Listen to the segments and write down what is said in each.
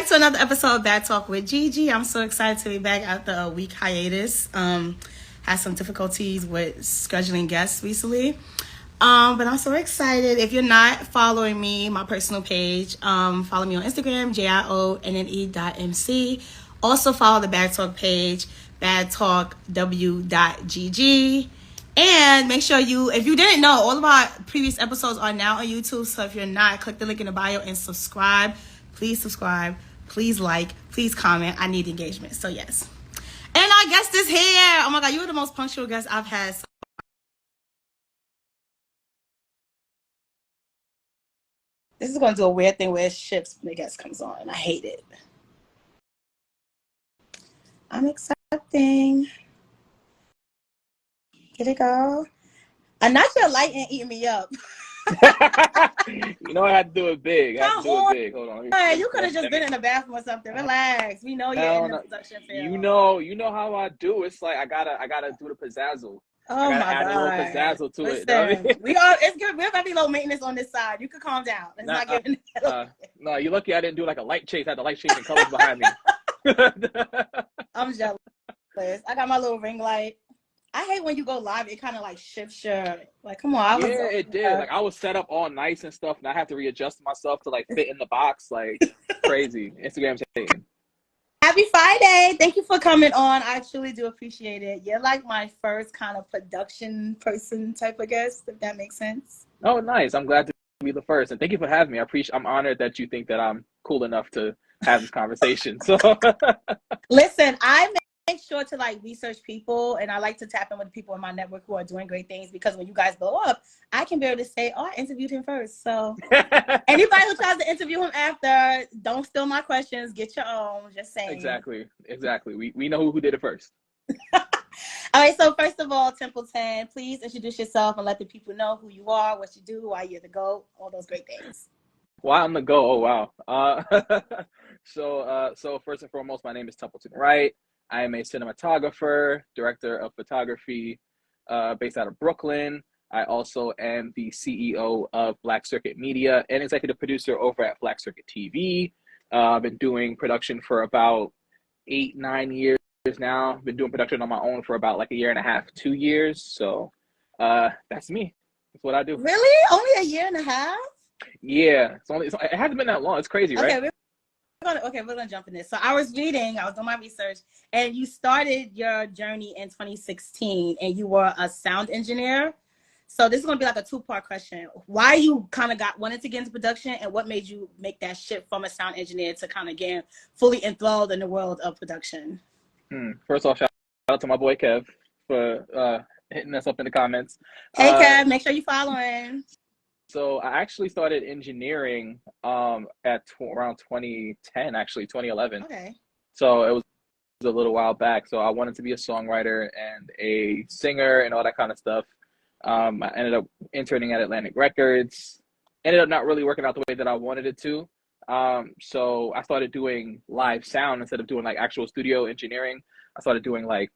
back to another episode of Bad Talk with JiJi. I'm so excited to be back after a week hiatus. Had some difficulties with scheduling guests recently. But I'm so excited. If you're not following me, my personal page, follow me on Instagram, JIONNE.MC. Also follow the Bad Talk page, badtalkw.gg. And make sure if you didn't know, all of our previous episodes are now on YouTube. So if you're not, click the link in the bio and subscribe. Please subscribe. Please like. Please comment. I need engagement. So yes. And our guest is here. Oh my God, you are the most punctual guest I've had. This is going to do a weird thing where it shifts when the guest comes on. And I hate it. I'm accepting. Here it go. I'm not your light ain't eating me up. You know I had to do it big. Hold on. You could have just been in the bathroom or something. Relax. We know you're in the production field. You know how I do. It's like I gotta do the pizzazzle. Oh my God. Add a little pizzazzle to Listen, it. it's good. We're gonna be low maintenance on this side. You could calm down. It's not giving. No, you're lucky I didn't do like a light chase. I had the light changing colors behind me. I'm jealous. I got my little ring light. I hate when you go live, it kind of like shifts your, like, come on. It did. Like, I was set up all nice and stuff, and I have to readjust myself to, like, fit in the box. Like, crazy. Instagram's hating. Happy Friday. Thank you for coming on. I truly do appreciate it. You're, like, my first kind of production person type of guest, if that makes sense. Oh, nice. I'm glad to be the first. And thank you for having me. I'm honored that you think that I'm cool enough to have this conversation. So, listen, I make sure to like research people, and I like to tap in with people in my network who are doing great things, because when you guys blow up, I can be able to say, oh, I interviewed him first. So anybody who tries to interview him after, don't steal my questions, get your own. Just saying. Exactly. We know who did it first. All right, so first of all, Templeton, please introduce yourself and let the people know who you are, what you do, why you're the GOAT, all those great things. Why I'm the GOAT? Oh wow. So first and foremost, my name is Templeton Wright. I am a cinematographer, director of photography, based out of Brooklyn. I also am the CEO of Black Circuit Media and executive producer over at Black Circuit TV. I've been doing production for about 8-9 years now. I've been doing production on my own for about like 1.5 to 2 years. So that's me. That's what I do. Really? Only 1.5 years? Yeah. It hasn't been that long. It's crazy, right? Okay, we're gonna jump in this. So I was doing my research, and you started your journey in 2016, and you were a sound engineer. So this is gonna be like a 2-part question. Why you kind of wanted to get into production, and what made you make that shift from a sound engineer to kind of get fully enthralled in the world of production? First off, shout out to my boy Kev for hitting us up in the comments. Hey Kev, make sure you following. So I actually started engineering at around 2010, actually 2011. Okay. So it was a little while back. So I wanted to be a songwriter and a singer and all that kind of stuff. I ended up interning at Atlantic Records. Ended up not really working out the way that I wanted it to. So I started doing live sound instead of doing like actual studio engineering. I started doing like,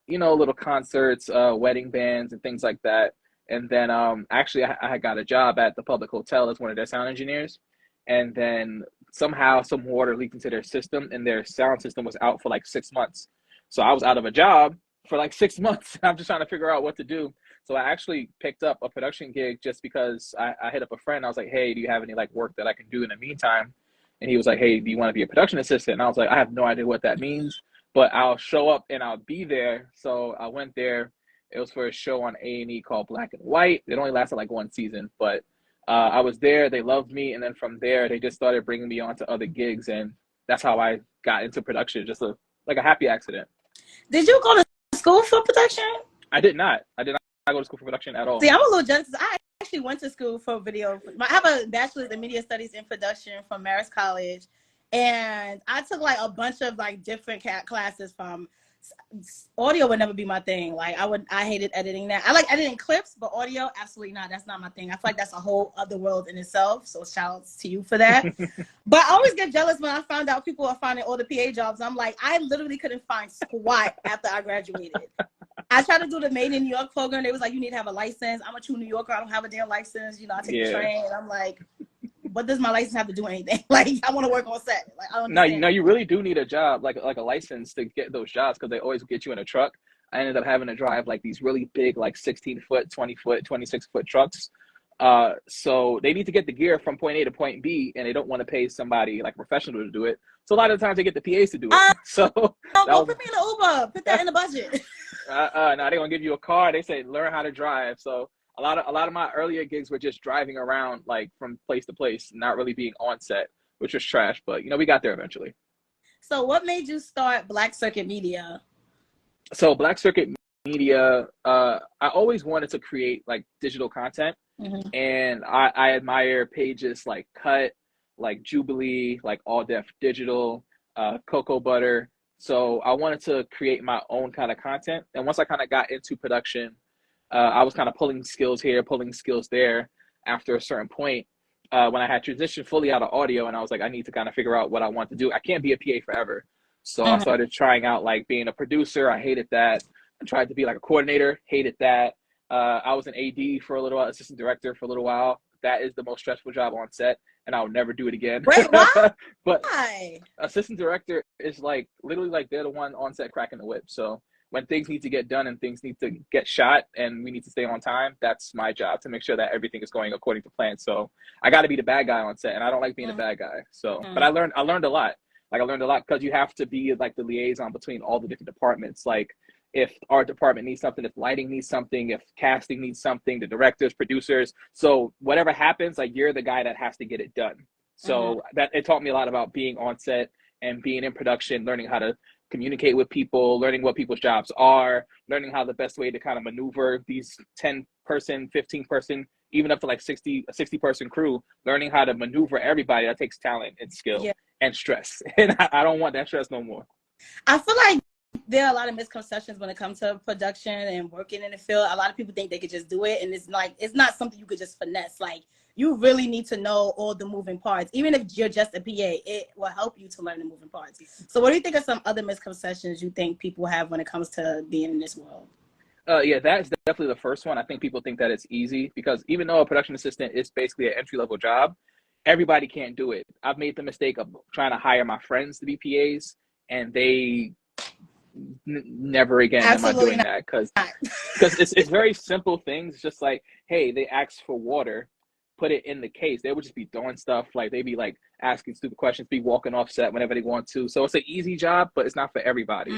little concerts, wedding bands and things like that. And then actually I had got a job at the Public Hotel as one of their sound engineers. And then somehow some water leaked into their system, and their sound system was out for like 6 months. So I was out of a job for like 6 months. I'm just trying to figure out what to do. So I actually picked up a production gig just because I hit up a friend. I was like, hey, do you have any like work that I can do in the meantime? And he was like, hey, do you want to be a production assistant? And I was like, I have no idea what that means, but I'll show up and I'll be there. So I went there. It was for a show on A&E called Black and White. It only lasted like 1 season, but I was there. They loved me. And then from there, they just started bringing me on to other gigs. And that's how I got into production, just like a happy accident. Did you go to school for production? I did not. I did not go to school for production at all. See, I'm a little jealous. I actually went to school for video. I have a bachelor's in media studies in production from Marist College. And I took like a bunch of like different classes from audio would never be my thing. Like I hated editing that. I like editing clips, but audio, absolutely not. That's not my thing. I feel like that's a whole other world in itself. So shout outs to you for that. But I always get jealous when I found out people are finding all the PA jobs. I'm like, I literally couldn't find squat after I graduated. I tried to do the Made in New York program. They was like, you need to have a license. I'm a true New Yorker. I don't have a damn license. I take the train. And I'm like, what does my license have to do anything? Like, I want to work on set. Like, I don't understand. No, you really do need a job, like a license to get those jobs because they always get you in a truck. I ended up having to drive like these really big, like 16-foot, 20-foot, 26-foot trucks. So they need to get the gear from point A to point B, and they don't want to pay somebody like a professional to do it. So a lot of the times they get the PAs to do it. So no, go put me in the Uber. Put that in the budget. No, they gonna give you a car. They say learn how to drive. So a lot of my earlier gigs were just driving around like from place to place, not really being on set, which was trash. But we got there eventually. So what made you start Black Circuit Media? So Black Circuit Media, I always wanted to create like digital content. Mm-hmm. And I admire pages like Cut, like Jubilee, like All Def Digital, Cocoa Butter. So I wanted to create my own kind of content. And once I kind of got into production, I was kind of pulling skills here, pulling skills there after a certain point when I had transitioned fully out of audio. And I was like, I need to kind of figure out what I want to do. I can't be a PA forever. So I started trying out like being a producer. I hated that. I tried to be like a coordinator, hated that. I was an AD for a little while, assistant director for a little while. That is the most stressful job on set, and I'll never do it again. Wait, what? But Why? assistant director is like literally like they're the one on set cracking the whip. So when things need to get done and things need to get shot and we need to stay on time, that's my job to make sure that everything is going according to plan. So I got to be the bad guy on set, and I don't like being the bad guy. So, but I learned a lot. Like I learned a lot because you have to be like the liaison between all the different departments. Like if art department needs something, if lighting needs something, if casting needs something, the directors, producers. So whatever happens, like you're the guy that has to get it done. So that it taught me a lot about being on set and being in production, learning how to communicate with people, learning what people's jobs are, learning how the best way to kind of maneuver these 10-person, 15-person, even up to like 60 person crew, learning how to maneuver everybody. That takes talent and skill and stress. And I don't want that stress no more. I feel like there are a lot of misconceptions when it comes to production and working in the field. A lot of people think they could just do it, and it's not something you could just finesse. Like, you really need to know all the moving parts. Even if you're just a PA, it will help you to learn the moving parts. So what do you think are some other misconceptions you think people have when it comes to being in this world? Yeah, that's definitely the first one. I think people think that it's easy because even though a production assistant is basically an entry-level job, everybody can't do it. I've made the mistake of trying to hire my friends to be PAs, and they never again Absolutely am I doing that because it's very simple things. Just like, hey, they asked for water, put it in the case. They would just be doing stuff like they'd be like asking stupid questions, be walking off set whenever they want to. So it's an easy job, but it's not for everybody.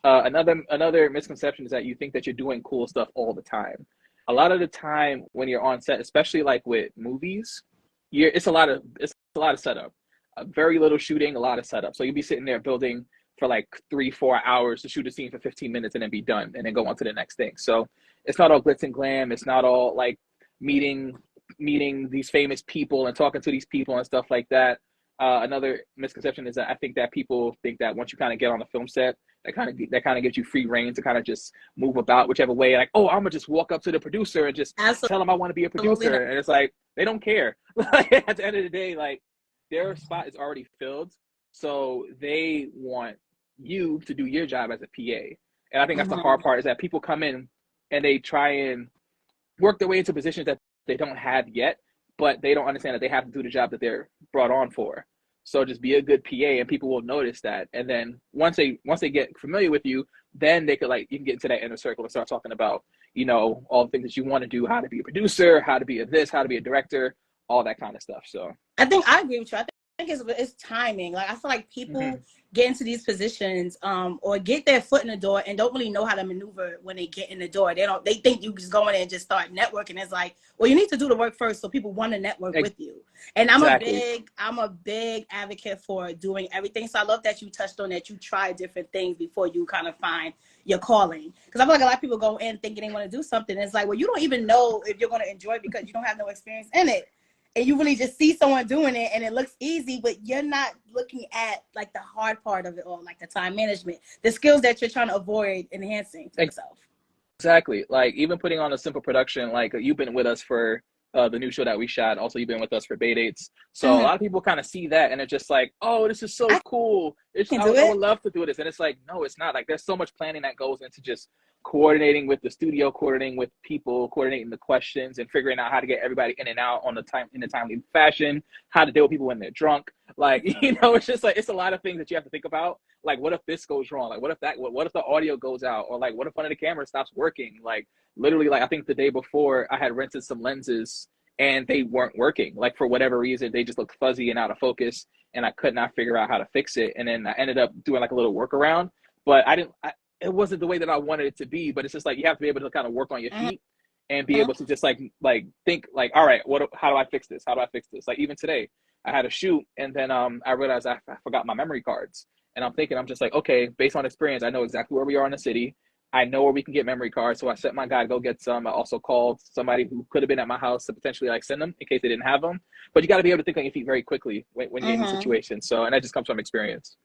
Another misconception is that you think that you're doing cool stuff all the time. A lot of the time when you're on set, especially like with movies, it's a lot of setup. Very little shooting, a lot of setup. So you'll be sitting there building for like 3-4 hours to shoot a scene for 15 minutes and then be done and then go on to the next thing. So it's not all glitz and glam. It's not all like meeting these famous people and talking to these people and stuff like that. Another misconception is that I think that people think that once you kind of get on a film set, that kind of gives you free reign to kind of just move about whichever way. Like, oh, I'm gonna just walk up to the producer and just tell them I want to be a producer, and it's like they don't care. Like, at the end of the day, like their spot is already filled, so they want you to do your job as a PA. And I think that's the hard part, is that people come in and they try and work their way into positions that they don't have yet, but they don't understand that they have to do the job that they're brought on for. So just be a good PA and people will notice that. And then once they get familiar with you, then they could you can get into that inner circle and start talking about, all the things that you want to do, how to be a producer, how to be a this, how to be a director, all that kind of stuff. So I think I agree with you. I think it's timing. Like, I feel like people get into these positions or get their foot in the door and don't really know how to maneuver when they get in the door. They think you just go in and just start networking. It's like, well, you need to do the work first so people want to network with you. And I'm a big advocate for doing everything. So I love that you touched on that. You try different things before you kind of find your calling. Because I feel like a lot of people go in thinking they want to do something. It's like, well, you don't even know if you're going to enjoy it because you don't have no experience in it. And you really just see someone doing it and it looks easy, but you're not looking at like the hard part of it all, like the time management, the skills that you're trying to avoid enhancing for yourself. Exactly. Like even putting on a simple production, like you've been with us for the new show that we shot. Also, you've been with us for Bay Dates. So a lot of people kind of see that and it's just like, oh, this is so cool. I would love to do this. And it's like, no, it's not. Like there's so much planning that goes into just coordinating with the studio, coordinating with people, coordinating the questions, and figuring out how to get everybody in and out in a timely fashion, how to deal with people when they're drunk. Like, you know, it's just like, it's a lot of things that you have to think about. Like, what if this goes wrong? Like, what if the audio goes out? Or like, what if one of the cameras stops working? Like, literally, like, I think the day before I had rented some lenses and they weren't working. Like, for whatever reason, they just looked fuzzy and out of focus, and I could not figure out how to fix it. And then I ended up doing like a little workaround, but it wasn't the way that I wanted it to be. But it's just like, you have to be able to kind of work on your feet and be able to just like think like, all right, how do I fix this? How do I fix this? Like, even today I had a shoot, and then I realized I forgot my memory cards, and I'm just like, okay, based on experience, I know exactly where we are in the city. I know where we can get memory cards. So I sent my guy to go get some. I also called somebody who could have been at my house to potentially like send them in case they didn't have them. But you got to be able to think on your feet very quickly when you're in the situation. So, and that just comes from experience.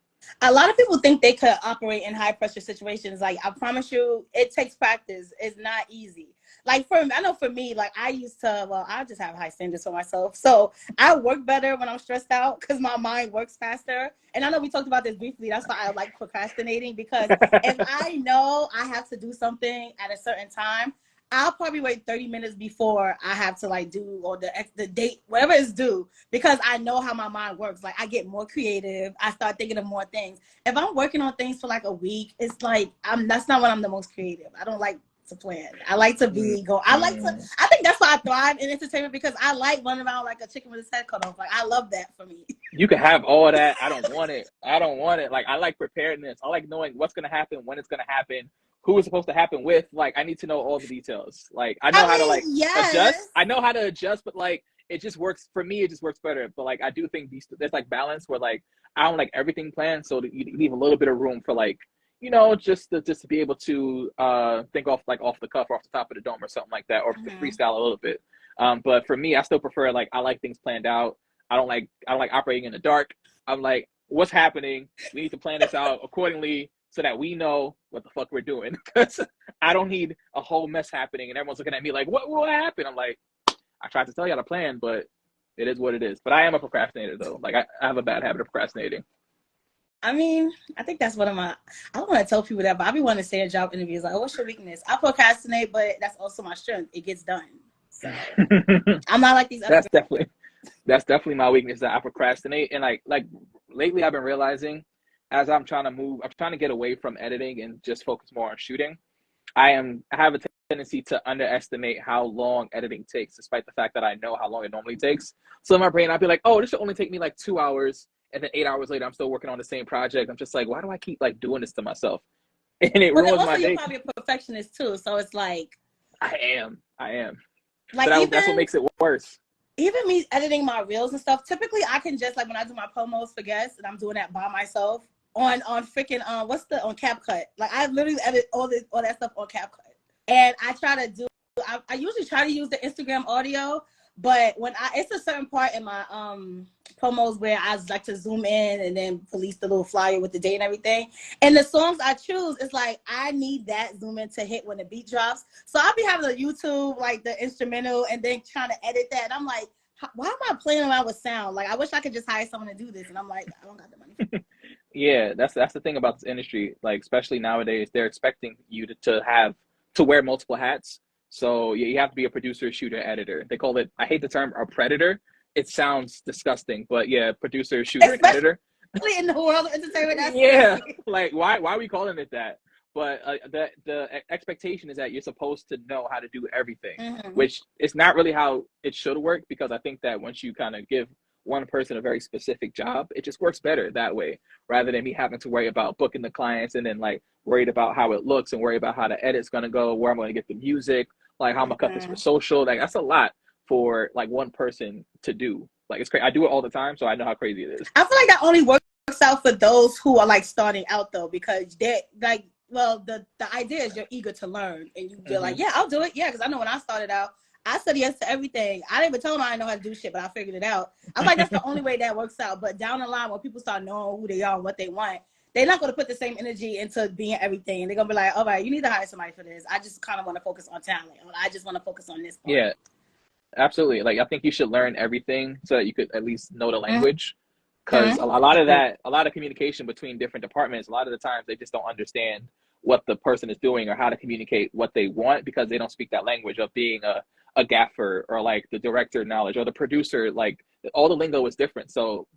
A lot of people think they could operate in high pressure situations. Like, I promise you, it takes practice. It's not easy. Like, I know for me, like, I just have high standards for myself. So I work better when I'm stressed out because my mind works faster. And I know we talked about this briefly. That's why I like procrastinating, because if I know I have to do something at a certain time, I'll probably wait 30 minutes before I have to like do, or the date, whatever is due, because I know how my mind works. Like, I get more creative. I start thinking of more things. If I'm working on things for like a week, it's like, that's not when I'm the most creative. I don't like to plan. I like to I think that's why I thrive in entertainment, because I like running around like a chicken with his head cut off. Like, I love that for me. You can have all that. I don't want it. Like, I like preparedness. I like knowing what's going to happen, when it's going to happen, who it's supposed to happen with. Like, I need to know all the details. Like, I know how to like adjust. I know how to adjust, but like, it just works for me. It just works better. But like, I do think there's like balance where like, I don't like everything planned. So you leave a little bit of room for like, you know, just to be able to think off the cuff or off the top of the dome or something like that, or freestyle a little bit. But for me, I still prefer, like, I like things planned out. I don't like operating in the dark. I'm like, what's happening? We need to plan this out accordingly so that we know what the fuck we're doing. Because I don't need a whole mess happening and everyone's looking at me like, what will happen? I'm like, I tried to tell you how to plan, but it is what it is. But I am a procrastinator though. Like, I have a bad habit of procrastinating. I mean, I think that's one of I don't want to tell people that, but I be wanting to say in job interviews, like, oh, what's your weakness? I procrastinate, but that's also my strength. It gets done. So I'm not like these other That's definitely my weakness, that I procrastinate. And like lately I've been realizing, as I'm trying to get away from editing and just focus more on shooting. I have a tendency to underestimate how long editing takes, despite the fact that I know how long it normally takes. So in my brain, I'll be like, oh, this should only take me like 2 hours. And then 8 hours later, I'm still working on the same project. I'm just like, why do I keep like doing this to myself? And it ruins my day. You're probably a perfectionist too, so it's like, I am. Like, so that's what makes it worse. Even me editing my reels and stuff. Typically, I can just, like, when I do my promos for guests, and I'm doing that by myself on freaking on CapCut. Like, I literally edit all that stuff on CapCut, and I try to do. I usually try to use the Instagram audio. But it's a certain part in my promos where I like to zoom in and then release the little flyer with the date and everything. And the songs I choose, it's like, I need that zoom in to hit when the beat drops. So I'll be having a YouTube, like the instrumental, and then trying to edit that. And I'm like, why am I playing around with sound? Like, I wish I could just hire someone to do this. And I'm like, I don't got the money for it. Yeah, that's the thing about this industry. Like, especially nowadays, they're expecting you to wear multiple hats. So you have to be a producer, shooter, editor. They call it, I hate the term, a predator. It sounds disgusting, but yeah, producer, shooter, and editor. In the world of entertainment, that's yeah. Like, why are we calling it that? But the expectation is that you're supposed to know how to do everything, which is not really how it should work, because I think that once you kind of give one person a very specific job, it just works better that way, rather than me having to worry about booking the clients and then like worried about how it looks and worry about how the edit's going to go, where I'm going to get the music, like how I'm going to cut this for social. Like, that's a lot for like one person to do. Like, it's crazy. I do it all the time, so I know how crazy it is. I feel like that only works out for those who are like starting out though, because they're like, well, the idea is you're eager to learn, and you're like, yeah, I'll do it. Yeah, because I know when I started out, I said yes to everything. I didn't even tell them I didn't know how to do shit, but I figured it out. I'm like, that's the only way that works out. But down the line, when people start knowing who they are and what they want, they're not going to put the same energy into being everything. And they're going to be like, all right, you need to hire somebody for this. I just kind of want to focus on talent. Or I just want to focus on this part. Yeah, absolutely. Like, I think you should learn everything so that you could at least know the language. Because a lot of communication between different departments, a lot of the times they just don't understand what the person is doing or how to communicate what they want because they don't speak that language of being a gaffer or like the director knowledge or the producer. Like all the lingo is different. So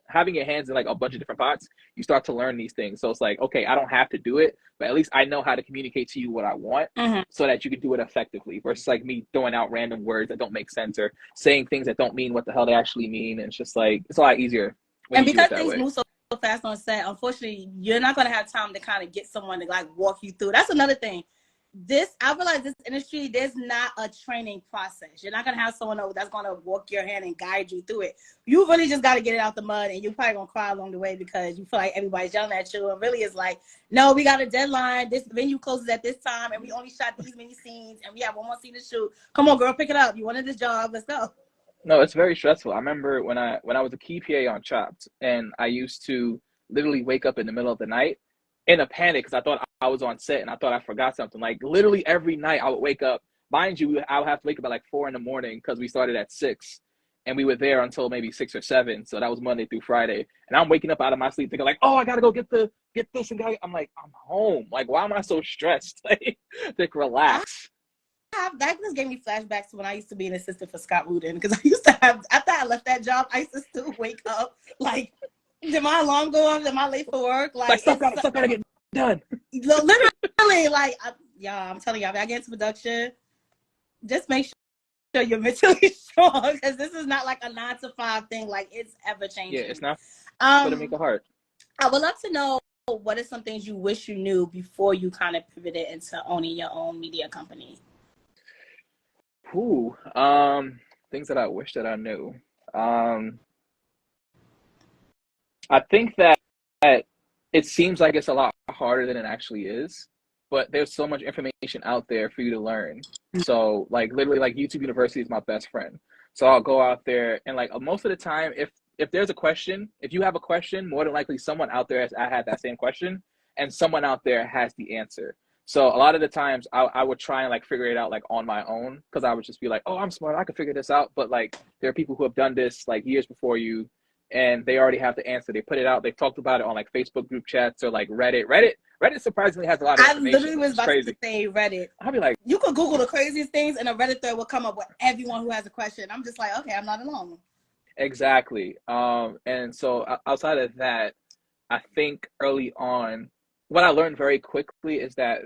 having your hands in like a bunch of different pots, you start to learn these things. So it's like, okay, I don't have to do it, but at least I know how to communicate to you what I want so that you can do it effectively versus like me throwing out random words that don't make sense or saying things that don't mean what the hell they actually mean. And it's just like, it's a lot easier when And you do it because that things way. move so fast on set, unfortunately, you're not going to have time to kind of get someone to like walk you through. That's another thing. I realize this industry, there's not a training process. You're not going to have someone that's going to walk your hand and guide you through it. You really just got to get it out the mud, and you're probably going to cry along the way because you feel like everybody's yelling at you. And really it's like, no, we got a deadline. This venue closes at this time, and we only shot these many scenes, and we have one more scene to shoot. Come on, girl, pick it up. You wanted this job. Let's go. No, it's very stressful. I remember when I was a key PA on Chopped, and I used to literally wake up in the middle of the night in a panic because I thought I was on set and I thought I forgot something. Like literally every night I would wake up. Mind you, I would have to wake up at like 4 a.m. because we started at 6, and we were there until maybe 6 or 7. So that was Monday through Friday, and I'm waking up out of my sleep thinking like, oh, I gotta go get this and I'm like, I'm home. Like, why am I so stressed? Like relax. That just gave me flashbacks to when I used to be an assistant for Scott Rudin, because I used to have, after I left that job, I used to still wake up like, did my alarm go off? Am I late for work? Like stuff gotta get done. Literally, like, I'm telling you, I get into production, just make sure you're mentally strong, because this is not like a 9 to 5 thing. Like, it's ever changing. Yeah, it's not gonna make it hard. I would love to know, what are some things you wish you knew before you kind of pivoted into owning your own media company? Ooh, things that I wish that I knew. I think that it seems like it's a lot harder than it actually is, but there's so much information out there for you to learn. So like literally like YouTube University is my best friend. So I'll go out there and like most of the time, if there's a question, if you have a question, more than likely someone out there has had that same question and someone out there has the answer. So a lot of the times I would try and like figure it out like on my own because I would just be like, oh, I'm smart, I can figure this out. But like there are people who have done this like years before you and they already have the answer. They put it out. They've talked about it on like Facebook group chats or like Reddit. Reddit surprisingly has a lot of information. I literally was about to say Reddit. I'll be like, you could Google the craziest things and a Reddit thread will come up with everyone who has a question. I'm just like, okay, I'm not alone. Exactly. And so outside of that, I think early on, what I learned very quickly is that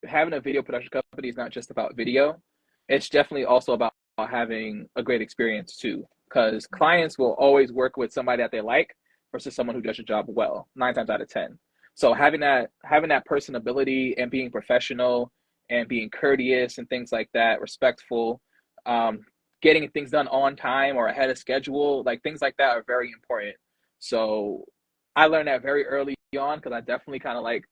having a video production company is not just about video. It's definitely also about having a great experience too, because clients will always work with somebody that they like versus someone who does your job well, 9 times out of 10. So having that personability and being professional and being courteous and things like that, respectful, getting things done on time or ahead of schedule, like things like that are very important. So I learned that very early on because I definitely kind of like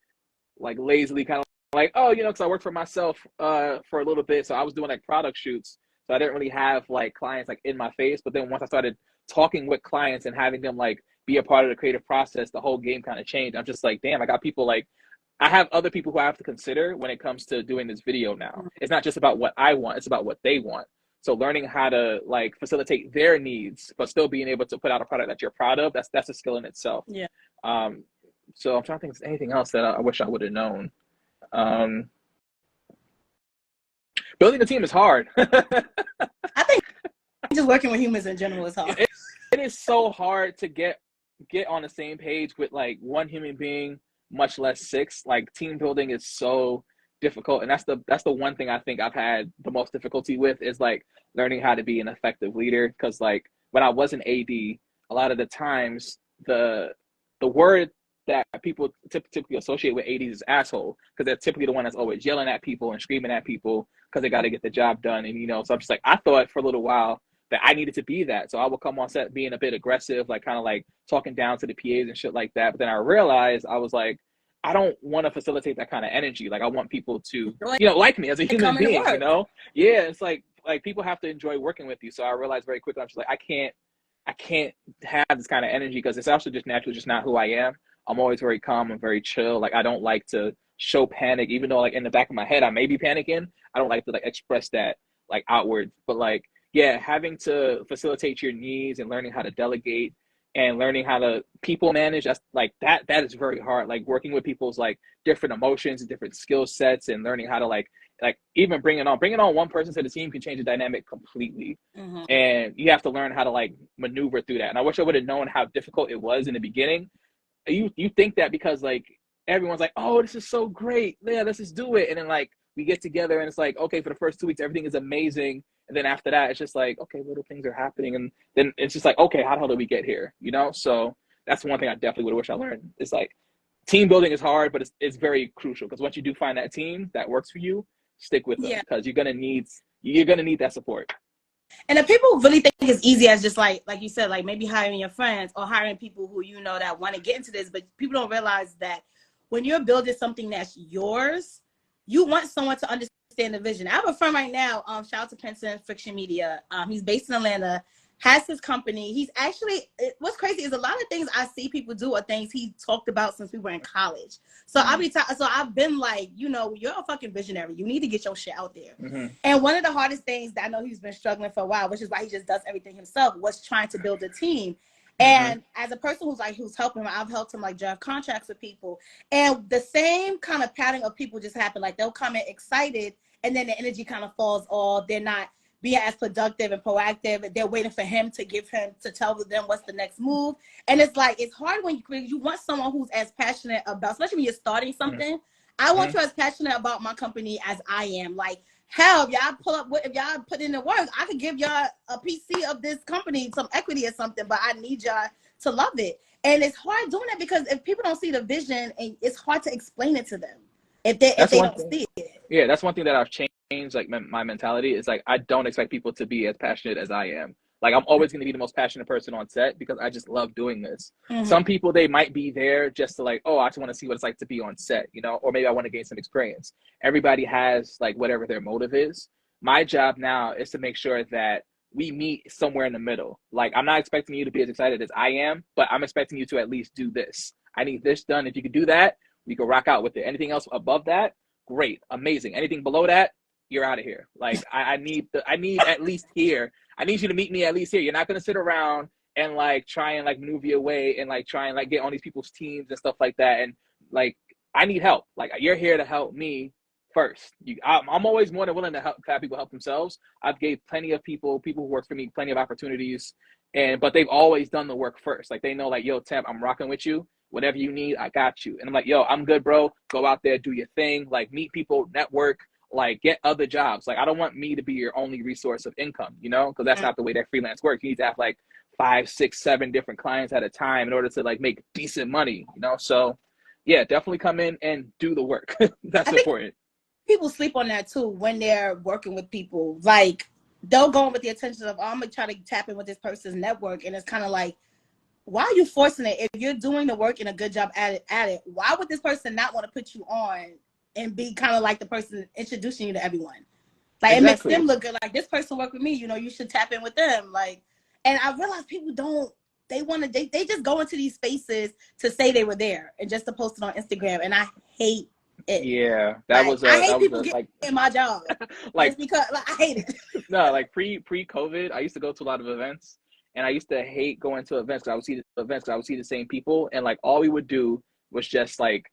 lazily kind of like, oh, you know, because I worked for myself for a little bit. So I was doing like product shoots. So I didn't really have like clients like in my face. But then once I started talking with clients and having them like be a part of the creative process, the whole game kind of changed. I'm just like, damn, I got people like, I have other people who I have to consider when it comes to doing this video now. It's not just about what I want, it's about what they want. So learning how to like facilitate their needs, but still being able to put out a product that you're proud of, that's a skill in itself. Yeah. So I'm trying to think if there's anything else that I wish I would have known. Building a team is hard. I think just working with humans in general is hard. It is so hard to get on the same page with like one human being, much less 6. Like team building is so difficult, and that's the one thing I think I've had the most difficulty with is like learning how to be an effective leader. Because like when I was an AD, a lot of the times the word that people typically associate with ADs is asshole, because they're typically the one that's always yelling at people and screaming at people because they got to get the job done. And, you know, so I'm just like, I thought for a little while that I needed to be that. So I would come on set being a bit aggressive, like kind of like talking down to the PAs and shit like that. But then I realized I was like, I don't want to facilitate that kind of energy. Like I want people to, you know, like me as a human being, you know? Yeah, it's like people have to enjoy working with you. So I realized very quickly, I'm just like, I can't have this kind of energy because it's actually just naturally just not who I am. I'm always very calm and very chill. Like I don't like to show panic, even though like in the back of my head I may be panicking. I don't like to like express that like outward. But like, yeah, having to facilitate your needs and learning how to delegate and learning how to people manage. That's like that is very hard. Like working with people's like different emotions and different skill sets, and learning how to like even bringing on one person to the team can change the dynamic completely. Mm-hmm. And you have to learn how to like maneuver through that. And I wish I would have known how difficult it was in the beginning. You think that because like everyone's like, oh, this is so great, yeah, let's just do it. And then like we get together and it's like, okay, for the first 2 weeks everything is amazing, and then after that it's just like, okay, little things are happening, and then it's just like, okay, how the hell did we get here, you know? So that's one thing I definitely would have wished I learned. It's like team building is hard, but it's very crucial, because once you do find that team that works for you, stick with them, Yeah. because you're gonna need that support. And if people really think it's easy as just like you said, like maybe hiring your friends or hiring people who you know that want to get into this, but people don't realize that when you're building something that's yours, you want someone to understand the vision. I have a friend right now, shout out to Penson Friction Media. He's based in Atlanta, has his company. He's actually, what's crazy is a lot of things I see people do are things he talked about since we were in college. So I've been like, you know, you're a fucking visionary. You need to get your shit out there. Mm-hmm. And one of the hardest things that I know he's been struggling for a while, which is why he just does everything himself, was trying to build a team. And as a person who's helping him, I've helped him like draft contracts with people. And the same kind of pattern of people just happen. Like they'll come in excited and then the energy kind of falls off. They're not being as productive and proactive. They're waiting for him to tell them what's the next move. And it's like, it's hard when you want someone who's as passionate about, especially when you're starting something. I want you as passionate about my company as I am. Like, hell, if y'all put in the work, I could give y'all a PC of this company, some equity or something, but I need y'all to love it. And it's hard doing that because if people don't see the vision, and it's hard to explain it to them if they don't see it. Yeah, that's one thing that I've changed. Like my mentality is like, I don't expect people to be as passionate as I am. Like I'm always going to be the most passionate person on set because I just love doing this. Some people, they might be there just to like, oh, I just want to see what it's like to be on set, you know, or maybe I want to gain some experience. Everybody has like whatever their motive is. My job now is to make sure that we meet somewhere in the middle. Like I'm not expecting you to be as excited as I am, but I'm expecting you to at least do this. I need this done. If you could do that, we can rock out with it. Anything else above that, great, amazing. Anything below that, you're out of here. Like I need at least here. I need you to meet me at least here. You're not gonna sit around and like try and like maneuver your way and like try and like get on these people's teams and stuff like that. And like I need help. Like you're here to help me first. I'm always more than willing to have people help themselves. I've gave plenty of people who work for me plenty of opportunities, but they've always done the work first. Like they know like, yo, Temp, I'm rocking with you. Whatever you need, I got you. And I'm like, yo, I'm good, bro. Go out there, do your thing. Like meet people, network. Like get other jobs. Like I don't want me to be your only resource of income, you know, because that's not the way that freelance works. You need to have like 5, 6, 7 different clients at a time in order to like make decent money, you know. So yeah, definitely come in and do the work. That's important. People sleep on that too when they're working with people. Like they'll go in with the intention of, oh, I'm gonna try to tap in with this person's network, and it's kind of like, why are you forcing it? If you're doing the work and a good job at it, why would this person not want to put you on and be kind of like the person introducing you to everyone? Like exactly. It makes them look good. Like this person worked with me, you know, you should tap in with them. Like, and I realize people don't, they just go into these spaces to say they were there and just to post it on Instagram. And I hate it. Yeah. I hate people getting in my job. Like, just because like, I hate it. No, like pre-COVID, I used to go to a lot of events, and I used to hate going to events because I would see the same people, and like all we would do was just like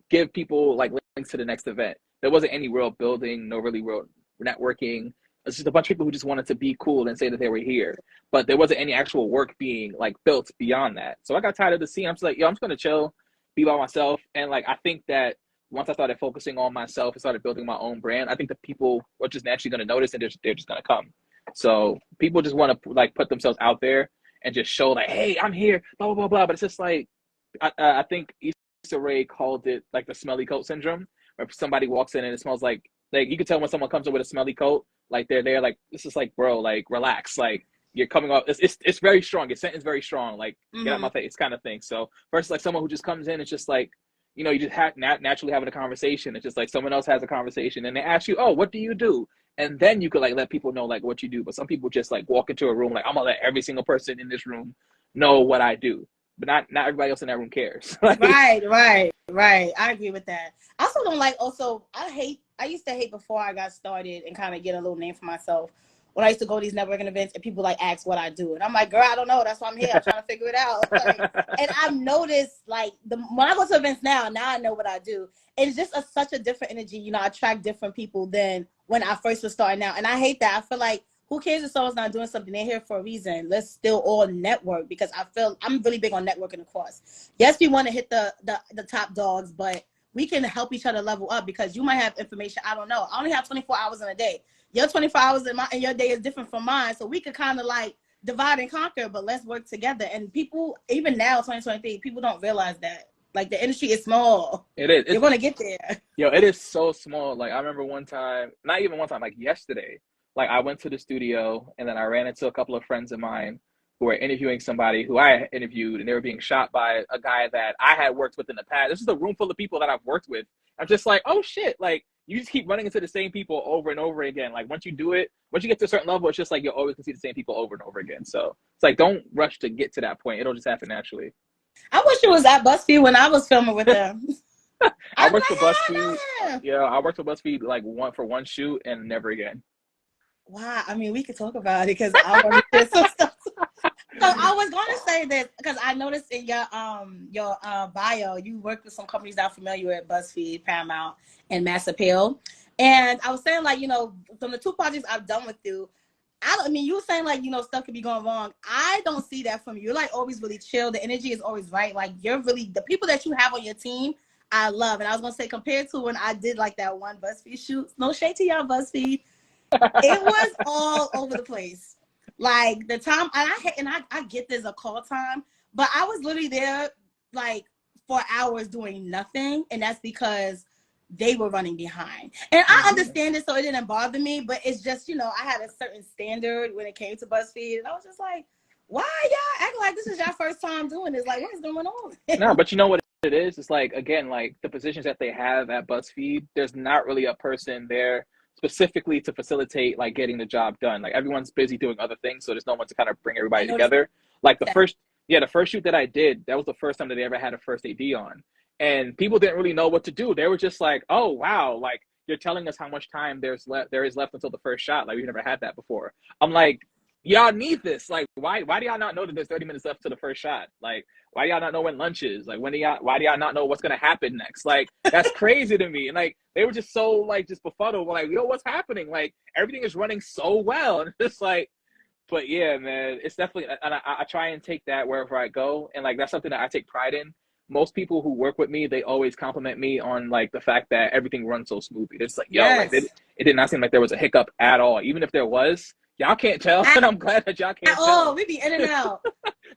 give people like links to the next event. There wasn't any real building, no really real networking. It's just a bunch of people who just wanted to be cool and say that they were here, but there wasn't any actual work being like built beyond that. So I got tired of the scene. I'm just like, yo, I'm just gonna chill, be by myself. And like I think that once I started focusing on myself and started building my own brand, I think the people are just naturally gonna notice, and they're just gonna come. So people just want to like put themselves out there and just show like, hey, I'm here, blah blah blah blah. But it's just like I think Issa Rae called it like the smelly coat syndrome, where somebody walks in and it smells like you can tell when someone comes in with a smelly coat, like they're there, like this is like, bro, like relax, like you're coming off. It's very strong. Your scent is very strong. Like get out my face, kind of thing. So versus like someone who just comes in, it's just like, you know, you just naturally having a conversation. It's just like someone else has a conversation and they ask you, oh, what do you do? And then you could like let people know like what you do. But some people just like walk into a room like, I'm gonna let every single person in this room know what I do. But not everybody else in that room cares. Right. I agree with that. I also don't like, I used to hate before I got started and kind of get a little name for myself when I used to go to these networking events and people like ask what I do. And I'm like, girl, I don't know. That's why I'm here. I'm trying to figure it out. Like, and I've noticed like when I go to events now I know what I do. It's just such a different energy. You know, I attract different people than when I first was starting out. And I hate that. I feel like who cares if someone's not doing something? They're here for a reason. Let's still all network, because I feel I'm really big on networking across. Yes, we want to hit the top dogs, but we can help each other level up, because you might have information I don't know. I only have 24 hours in a day. Your 24 hours in your day is different from mine. So we could kind of like divide and conquer, but let's work together. And people, even now, 2023, people don't realize that. Like, the industry is small. It is. You're going to get there. Yo, it is so small. Like, I remember one time, not even one time, like yesterday, like I went to the studio and then I ran into a couple of friends of mine who were interviewing somebody who I had interviewed, and they were being shot by a guy that I had worked with in the past. This is a room full of people that I've worked with. I'm just like, oh shit. Like, you just keep running into the same people over and over again. Like, once you do it, once you get to a certain level, it's just like you're always gonna see the same people over and over again. So it's like, don't rush to get to that point. It'll just happen naturally. I wish it was at BuzzFeed when I was filming with them. I worked for BuzzFeed. Yeah, I worked for BuzzFeed like one shoot and never again. Wow, I mean, we could talk about it, because I want to share some stuff. So I was going to say this because I noticed in your bio, you worked with some companies that I'm familiar with: BuzzFeed, Paramount, and Mass Appeal. And I was saying, like, you know, from the 2 projects I've done with you, I mean, you were saying, like, you know, stuff could be going wrong. I don't see that from you. You're, like, always really chill. The energy is always right. Like, you're really, the people that you have on your team, I love. And I was going to say, compared to when I did, like, that one BuzzFeed shoot, no shade to y'all, BuzzFeed, it was all over the place. Like, the time, and I get there's a call time, but I was literally there, like, for hours doing nothing. And that's because they were running behind. And I understand it, so it didn't bother me, but it's just, you know, I had a certain standard when it came to BuzzFeed, and I was just like, why y'all act like this is your first time doing this? Like, what is going on? No, but you know what it is? It's like, again, like the positions that they have at BuzzFeed, there's not really a person there specifically to facilitate like getting the job done. Like, everyone's busy doing other things, so there's no one to kind of bring everybody together. Like the first shoot that I did, that was the first time that they ever had a first AD on. And people didn't really know what to do. They were just like, oh, wow, like, you're telling us how much time there is left until the first shot. Like, we've never had that before. I'm like, y'all need this. Like, why do y'all not know that there's 30 minutes left to the first shot? Like, why do y'all not know when lunch is? Like, why do y'all not know what's going to happen next? Like, that's crazy to me. And, like, they were just so, like, just befuddled. Like, yo, what's happening? Like, everything is running so well. And it's like, but yeah, man, it's definitely, and I try and take that wherever I go. And, like, that's something that I take pride in. Most people who work with me, they always compliment me on like the fact that everything runs so smoothly. It's like, yo, like it did not seem like there was a hiccup at all. Even if there was, y'all can't tell. And I'm glad that y'all can't tell. Oh, we be in and out.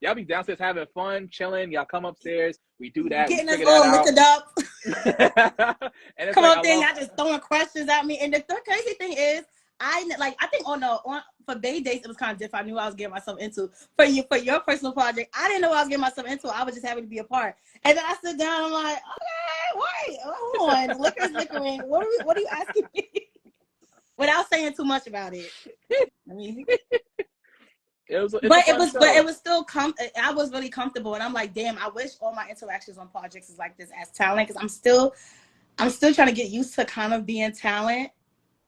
Y'all be downstairs having fun, chilling. Y'all come upstairs. We do that. Getting us all liquored up. And come up there, y'all just throwing questions at me. And the crazy thing is, I think for Bay Days it was kind of different. I knew what I was getting myself into. For your personal project, I didn't know what I was getting myself into. I was just happy to be a part. And then I sit down, I'm like, okay, wait, hold on, liquor's liquoring. What are you asking me? Without saying too much about it. I mean, it was still I was really comfortable, and I'm like, damn, I wish all my interactions on projects is like this as talent, because I'm still trying to get used to kind of being talent.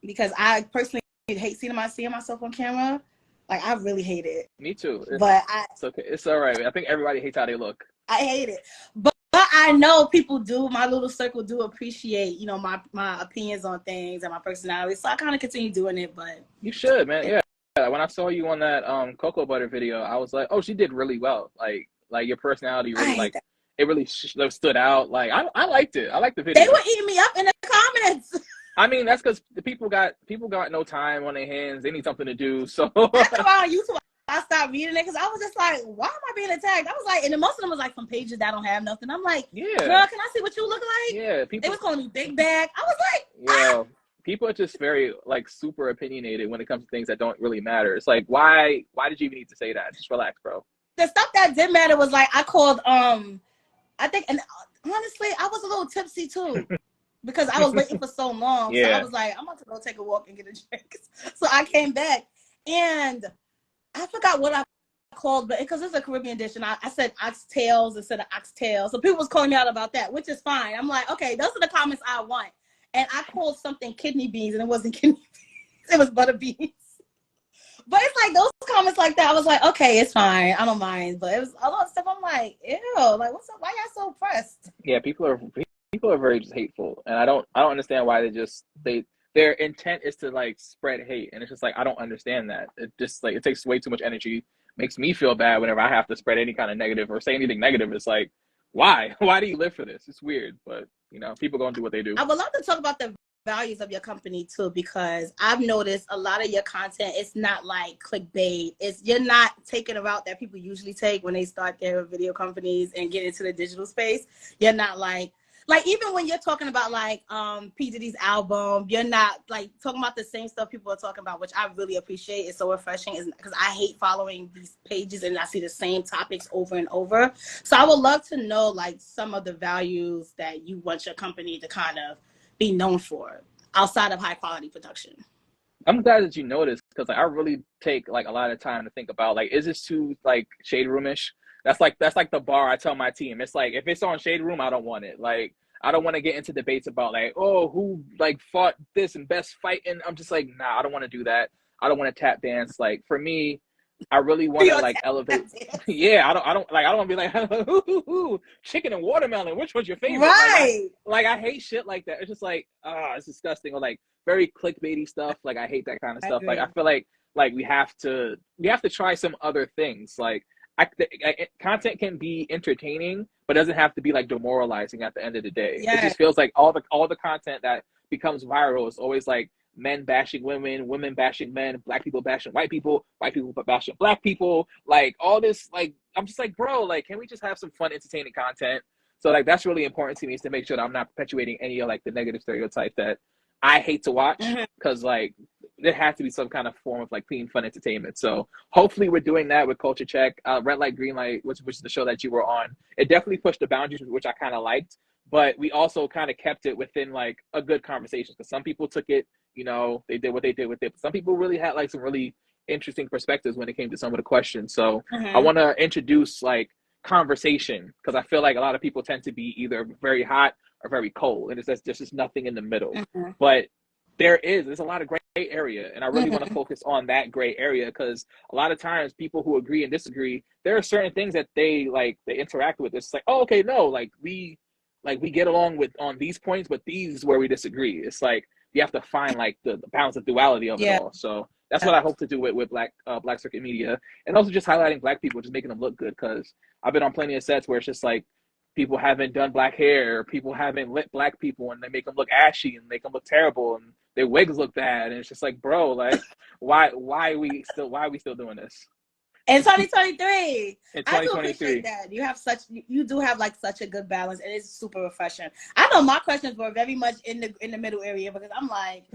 Because I personally hate seeing myself on camera. Like, I really hate it. Me too. It's okay. It's all right. I think everybody hates how they look. I hate it. But I know people do. My little circle do appreciate, you know, my opinions on things and my personality. So I kind of continue doing it. But you should, man. Yeah. When I saw you on that cocoa butter video, I was like, oh, she did really well. Like your personality really it really stood out. Like, I liked it. I liked the video. They were eating me up in the comments. I mean, that's because the people got no time on their hands. They need something to do. So after a while on YouTube, I stopped reading it because I was just like, why am I being attacked? I was like, and then most of them was like from pages that don't have nothing. I'm like, yeah, girl, can I see what you look like? Yeah, they was calling me big bag. I was like, yeah, people are just very like super opinionated when it comes to things that don't really matter. It's like, why did you even need to say that? Just relax, bro. The stuff that did matter was like, I called I think, and honestly, I was a little tipsy too. Because I was waiting for so long. Yeah. So I was like, I'm about to go take a walk and get a drink. So I came back and I forgot what I called, but because it's a Caribbean dish, and I said oxtails instead of oxtail. So people was calling me out about that, which is fine. I'm like, okay, those are the comments I want. And I called something kidney beans, and it wasn't kidney beans. It was butter beans. But it's like those comments like that. I was like, okay, it's fine. I don't mind. But it was a lot of stuff. I'm like, ew. Like, what's up? Why y'all so pressed? Yeah, people are very just hateful, and I don't understand why their intent is to like spread hate, and it's just like I don't understand that. It just like it takes way too much energy. Makes me feel bad whenever I have to spread any kind of negative or say anything negative. It's like, why? Why do you live for this? It's weird, but you know, people gonna do what they do. I would love to talk about the values of your company too, because I've noticed a lot of your content, it's not like clickbait. You're not taking a route that people usually take when they start their video companies and get into the digital space. You're not like even when you're talking about like P. Diddy's album, you're not like talking about the same stuff people are talking about, which I really appreciate. It's so refreshing because I hate following these pages and I see the same topics over and over. So I would love to know like some of the values that you want your company to kind of be known for outside of high quality production. I'm glad that you noticed because like, I really take like a lot of time to think about like, is this too like shade roomish? That's like the bar I tell my team. It's like if it's on shade room, I don't want it. Like I don't want to get into debates about like, oh, who like fought this and best fight, and I'm just like, nah, I don't want to do that. I don't want to tap dance. Like for me, I really want to like elevate. Yeah, I don't want to be like chicken and watermelon. Which was your favorite? Right. I hate shit like that. It's just like it's disgusting, or like very clickbaity stuff. Like I hate that kind of stuff. Like I feel like we have to try some other things. Like content can be entertaining, but doesn't have to be like demoralizing at the end of the day. It just feels like all the content that becomes viral is always like men bashing women, women bashing men, black people bashing white people bashing black people, like all this. Like I'm just like, bro, like can we just have some fun, entertaining content? So like that's really important to me, is to make sure that I'm not perpetuating any of like the negative stereotypes that I hate to watch, because like there has to be some kind of form of like clean, fun entertainment. So hopefully we're doing that with Culture Check. Red Light, Green Light, which is the show that you were on. It definitely pushed the boundaries, which I kind of liked, but we also kind of kept it within like a good conversation, because some people took it, you know, they did what they did with it. But some people really had like some really interesting perspectives when it came to some of the questions. So I want to introduce like conversation, because I feel like a lot of people tend to be either very hot or very cold, and there's just nothing in the middle. But there's a lot of gray area, and I really want to focus on that gray area, because a lot of times people who agree and disagree, there are certain things that they interact with. It's like, oh, okay, no, like we get along with on these points, but these is where we disagree. It's like you have to find like the balance of duality of it all. So that's what I hope to do with Black Circuit Media, and also just highlighting Black people, just making them look good, because I've been on plenty of sets where it's just like people haven't done black hair, or people haven't lit black people, and they make them look ashy and make them look terrible, and their wigs look bad, and it's just like, bro, like why are we still doing this in 2023? in 2023? I do appreciate that you do have like such a good balance, and it's super refreshing. I know my questions were very much in the middle area, because I'm like,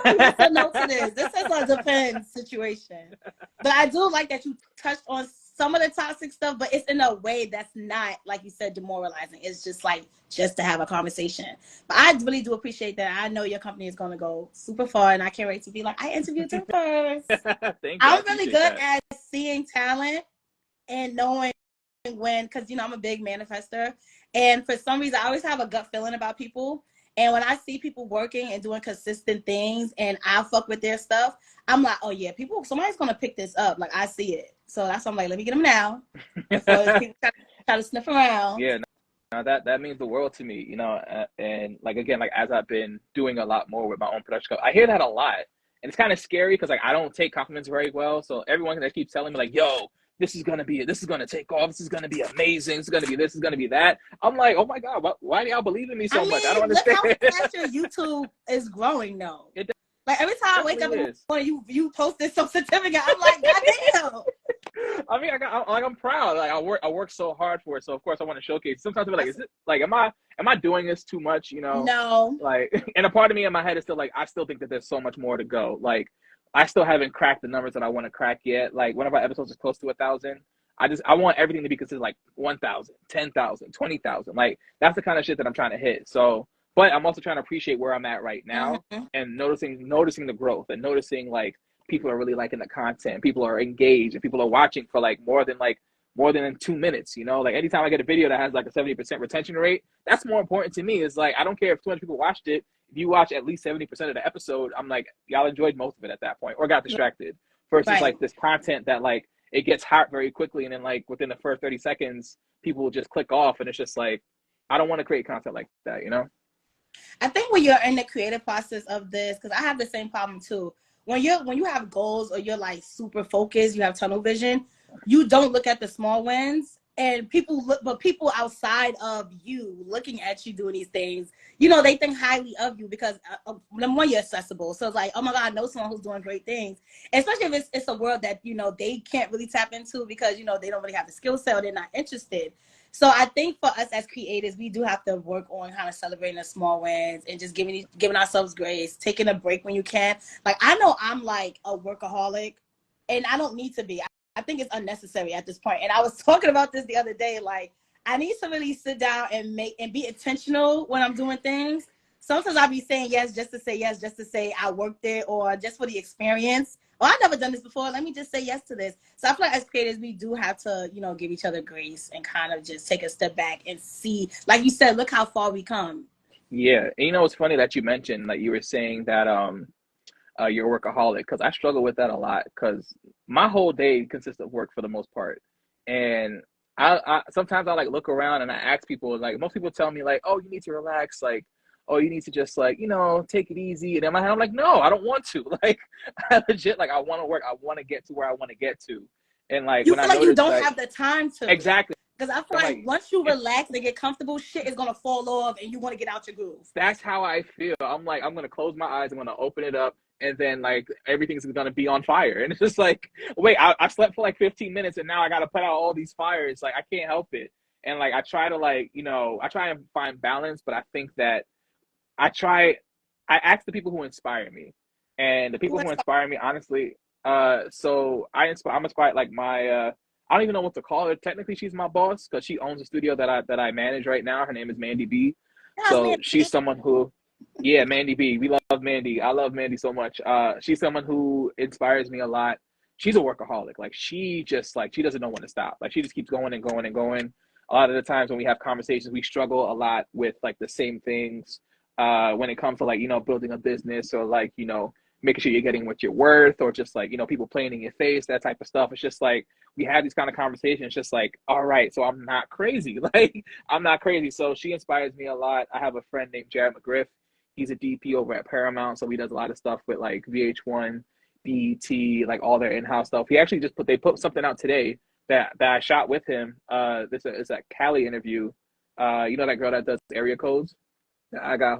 yes or no to this. This is a depends situation. But I do like that you touched on some of the toxic stuff, but it's in a way that's not, like you said, demoralizing. It's just like just to have a conversation. But I really do appreciate that. I know your company is going to go super far, and I can't wait to be like, I interviewed them first. I'm really good at seeing talent and knowing when, because you know I'm a big manifester, and for some reason I always have a gut feeling about people. And when I see people working and doing consistent things, and I fuck with their stuff, I'm like, oh yeah, somebody's gonna pick this up. Like I see it, so that's why I'm like, let me get them now before people try to sniff around. Yeah, no, that means the world to me, you know. And like again, like as I've been doing a lot more with my own production, I hear that a lot, and it's kind of scary, because like I don't take compliments very well. So everyone that keeps telling me like, yo, this is gonna take off, this is gonna be amazing, this is gonna be this, is gonna be that, I'm like, oh my god, why do y'all believe in me so much? I don't understand. Look how fast your YouTube is growing though. Like every time I wake up in the morning, you posted some certificate, I'm like, god damn. I mean, I'm proud. Like I work so hard for it, so of course I want to showcase. Sometimes I'm like, is it like, am I doing this too much? You know? No. Like, and a part of me in my head is still like, I still think that there's so much more to go. Like, I still haven't cracked the numbers that I want to crack yet. Like, one of our episodes is close to 1,000. I want everything to be considered like 1,000, 10,000, 20,000. Like, that's the kind of shit that I'm trying to hit. So, but I'm also trying to appreciate where I'm at right now, and noticing the growth, and noticing like people are really liking the content, people are engaged, and people are watching for like more than 2 minutes. You know, like anytime I get a video that has like a 70% retention rate, that's more important to me. Is like, I don't care if 200 people watched it. If you watch at least 70% of the episode, I'm like, y'all enjoyed most of it at that point, or got distracted. versus Right. like this content that like it gets hot very quickly, and then like within the first 30 seconds, people will just click off, and it's just like, I don't want to create content like that, you know? I think when you're in the creative process of this, because I have the same problem too. When you have goals or you're like super focused, you have tunnel vision, you don't look at the small wins. And people outside of you looking at you doing these things, you know, they think highly of you because number one, you're accessible. So it's like, oh my God, I know someone who's doing great things. Especially if it's a world that, you know, they can't really tap into because, you know, they don't really have the skill set or they're not interested. So I think for us as creators, we do have to work on kind of celebrating the small wins and just giving ourselves grace, taking a break when you can. Like, I know I'm like a workaholic and I don't need to be. I think it's unnecessary at this point. And I was talking about this the other day. Like, I need to really sit down and be intentional when I'm doing things. Sometimes I'll be saying yes just to say yes, just to say I worked it, or just for the experience. Oh, I've never done this before. Let me just say yes to this. So I feel like as creators, we do have to, you know, give each other grace and kind of just take a step back and see, like you said, look how far we come. Yeah. And you know, it's funny that you mentioned, like you were saying that you're a workaholic, because I struggle with that a lot, because my whole day consists of work for the most part. And I sometimes I like look around and I ask people, like most people tell me like, oh, you need to relax, like, oh, you need to just like, you know, take it easy. And in my head I'm like, no, I don't want to. Like, I legit, like, I want to work, I want to get to where I want to get to. And like You when I feel like you noticed don't like, have the time to. exactly, Because I feel I'm like like, once you if relax and get comfortable, shit is going to fall off and you want to get out your groove. that's how I feel. I'm like, I'm gonna close my eyes, I'm gonna open it up, and then like everything's gonna be on fire. And it's just like, wait, I slept for like 15 minutes, and now I gotta put out all these fires. Like I can't help it. And like I try to like, you know, I try and find balance, but I think that I try. I ask the people who inspire me, and the people Who who inspires inspire me, honestly. So I'm inspired like my. I don't even know what to call her. Technically, she's my boss because she owns a studio that I manage right now. Her name is Mandy B. me? So she's someone who, yeah, Mandy B. We love Mandy. I love Mandy so much. She's someone who inspires me a lot. She's a workaholic. Like she just like she doesn't know when to stop. Like she just keeps going and going and going. A lot of the times when we have conversations, we struggle a lot with like the same things when it comes to like, you know, building a business, or like, you know, making sure you're getting what you're worth, or just like, you know, people playing in your face, that type of stuff. It's just like we have these kind of conversations, just like, all right, so I'm not crazy. Like I'm not crazy. So she inspires me a lot. I have a friend named Jared McGriff. He's a DP over at Paramount, so he does a lot of stuff with like VH1, BET, like all their in-house stuff. He actually just put something out today that I shot with him. This is a Cali interview. You know that girl that does area codes? I got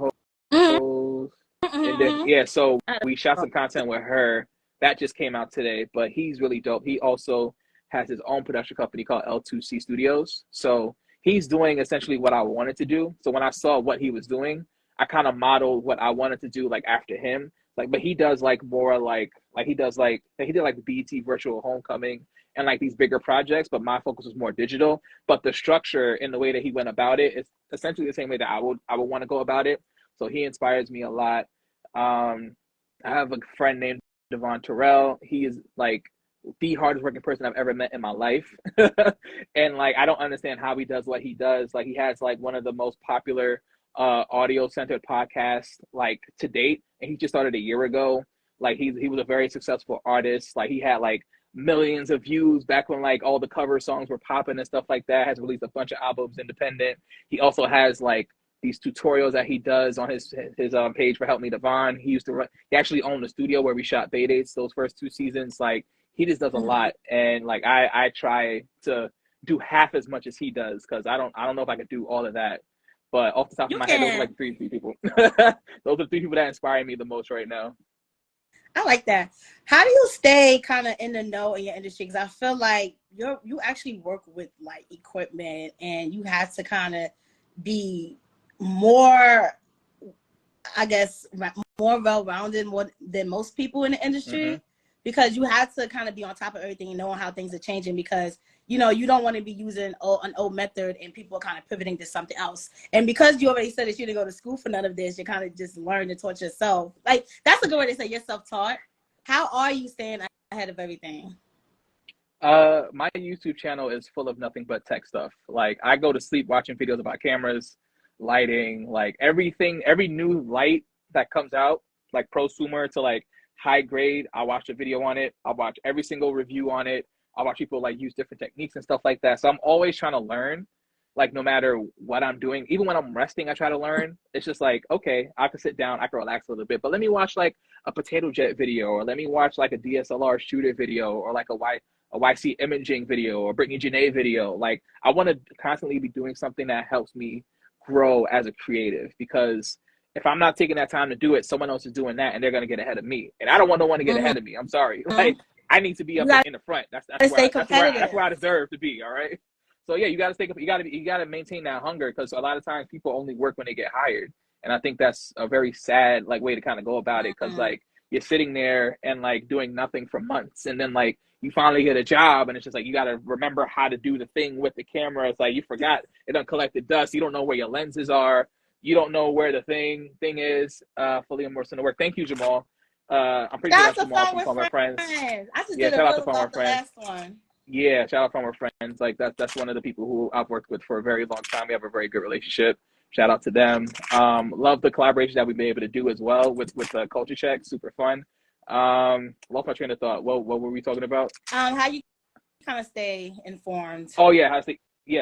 Mm-hmm, hoes. And then mm-hmm. yeah, so we shot some content with her that just came out today. But he's really dope. He also has his own production company called L2C Studios. So he's doing essentially what I wanted to do. So when I saw what he was doing, I kind of modeled what I wanted to do like after him. Like, but he does like more like he does like he did like the BET Virtual Homecoming and like these bigger projects. But my focus was more digital. But the structure and the way that he went about it is essentially the same way that I would want to go about it. So he inspires me a lot. I have a friend named Devon Terrell. He is like the hardest working person I've ever met in my life. And like I don't understand how he does what he does. Like he has like one of the most popular audio centered podcasts like to date. And he just started a year ago. Like he was a very successful artist. Like he had like millions of views back when like all the cover songs were popping and stuff like that. Has released a bunch of albums independent. He also has like these tutorials that he does on his page for Help Me Devon. He used to run, he actually owned the studio where we shot Baydates those first 2 seasons. Like he just does a lot. And like I try to do half as much as he does, because I don't know if I could do all of that. But off the top of You my head, those are can. like three people. Those are the three people that inspire me the most right now. I like that. How do you stay kind of in the know in your industry? Because I feel like you actually work with like equipment and you have to kind of be more, I guess, more well-rounded more than most people in the Mm-hmm. industry, because you have to kind of be on top of everything and knowing how things are changing, because you know you don't want to be using an old method and people are kind of pivoting to something else. And because you already said that you didn't go to school for none of this, you kind of just learn to taught yourself. Like that's a good way to say you're self-taught. How are you staying ahead of everything? My YouTube channel is full of nothing but tech stuff. Like I go to sleep watching videos about cameras, lighting, like everything, every new light that comes out, like prosumer to like high grade, I'll watch a video on it. I'll watch every single review on it. I'll watch people like use different techniques and stuff like that. So I'm always trying to learn, like no matter what I'm doing. Even when I'm resting, I try to learn. It's just like, okay, I can sit down, I can relax a little bit, but let me watch like a potato jet video, or let me watch like a DSLR shooter video, or like a YC imaging video, or Brittany Janae video. Like I want to constantly be doing something that helps me grow as a creative, because if I'm not taking that time to do it, someone else is doing that and they're going to get ahead of me. And I don't want no one to get ahead of me. I'm sorry. Like I need to be up in the front. That's where I deserve to be. All right. So yeah, you got to stay. You got to maintain that hunger, because a lot of times people only work when they get hired, and I think that's a very sad like way to kind of go about it, because like you're sitting there and like doing nothing for months, and then like you finally get a job, and it's just like you got to remember how to do the thing with the camera. It's like you forgot it done collected dust. You don't know where your lenses are. You don't know where the thing is. Fully immersed in the work. Thank you, Jamal. I'm pretty sure that's Jamal from Former Friends. I just did a reel about the last one. Yeah, shout out Former Friends. Like that's one of the people who I've worked with for a very long time. We have a very good relationship. Shout out to them. Love the collaboration that we've been able to do as well with Culture Check. Super fun. Lost my train of thought. What were we talking about? How you kind of stay informed. Oh yeah,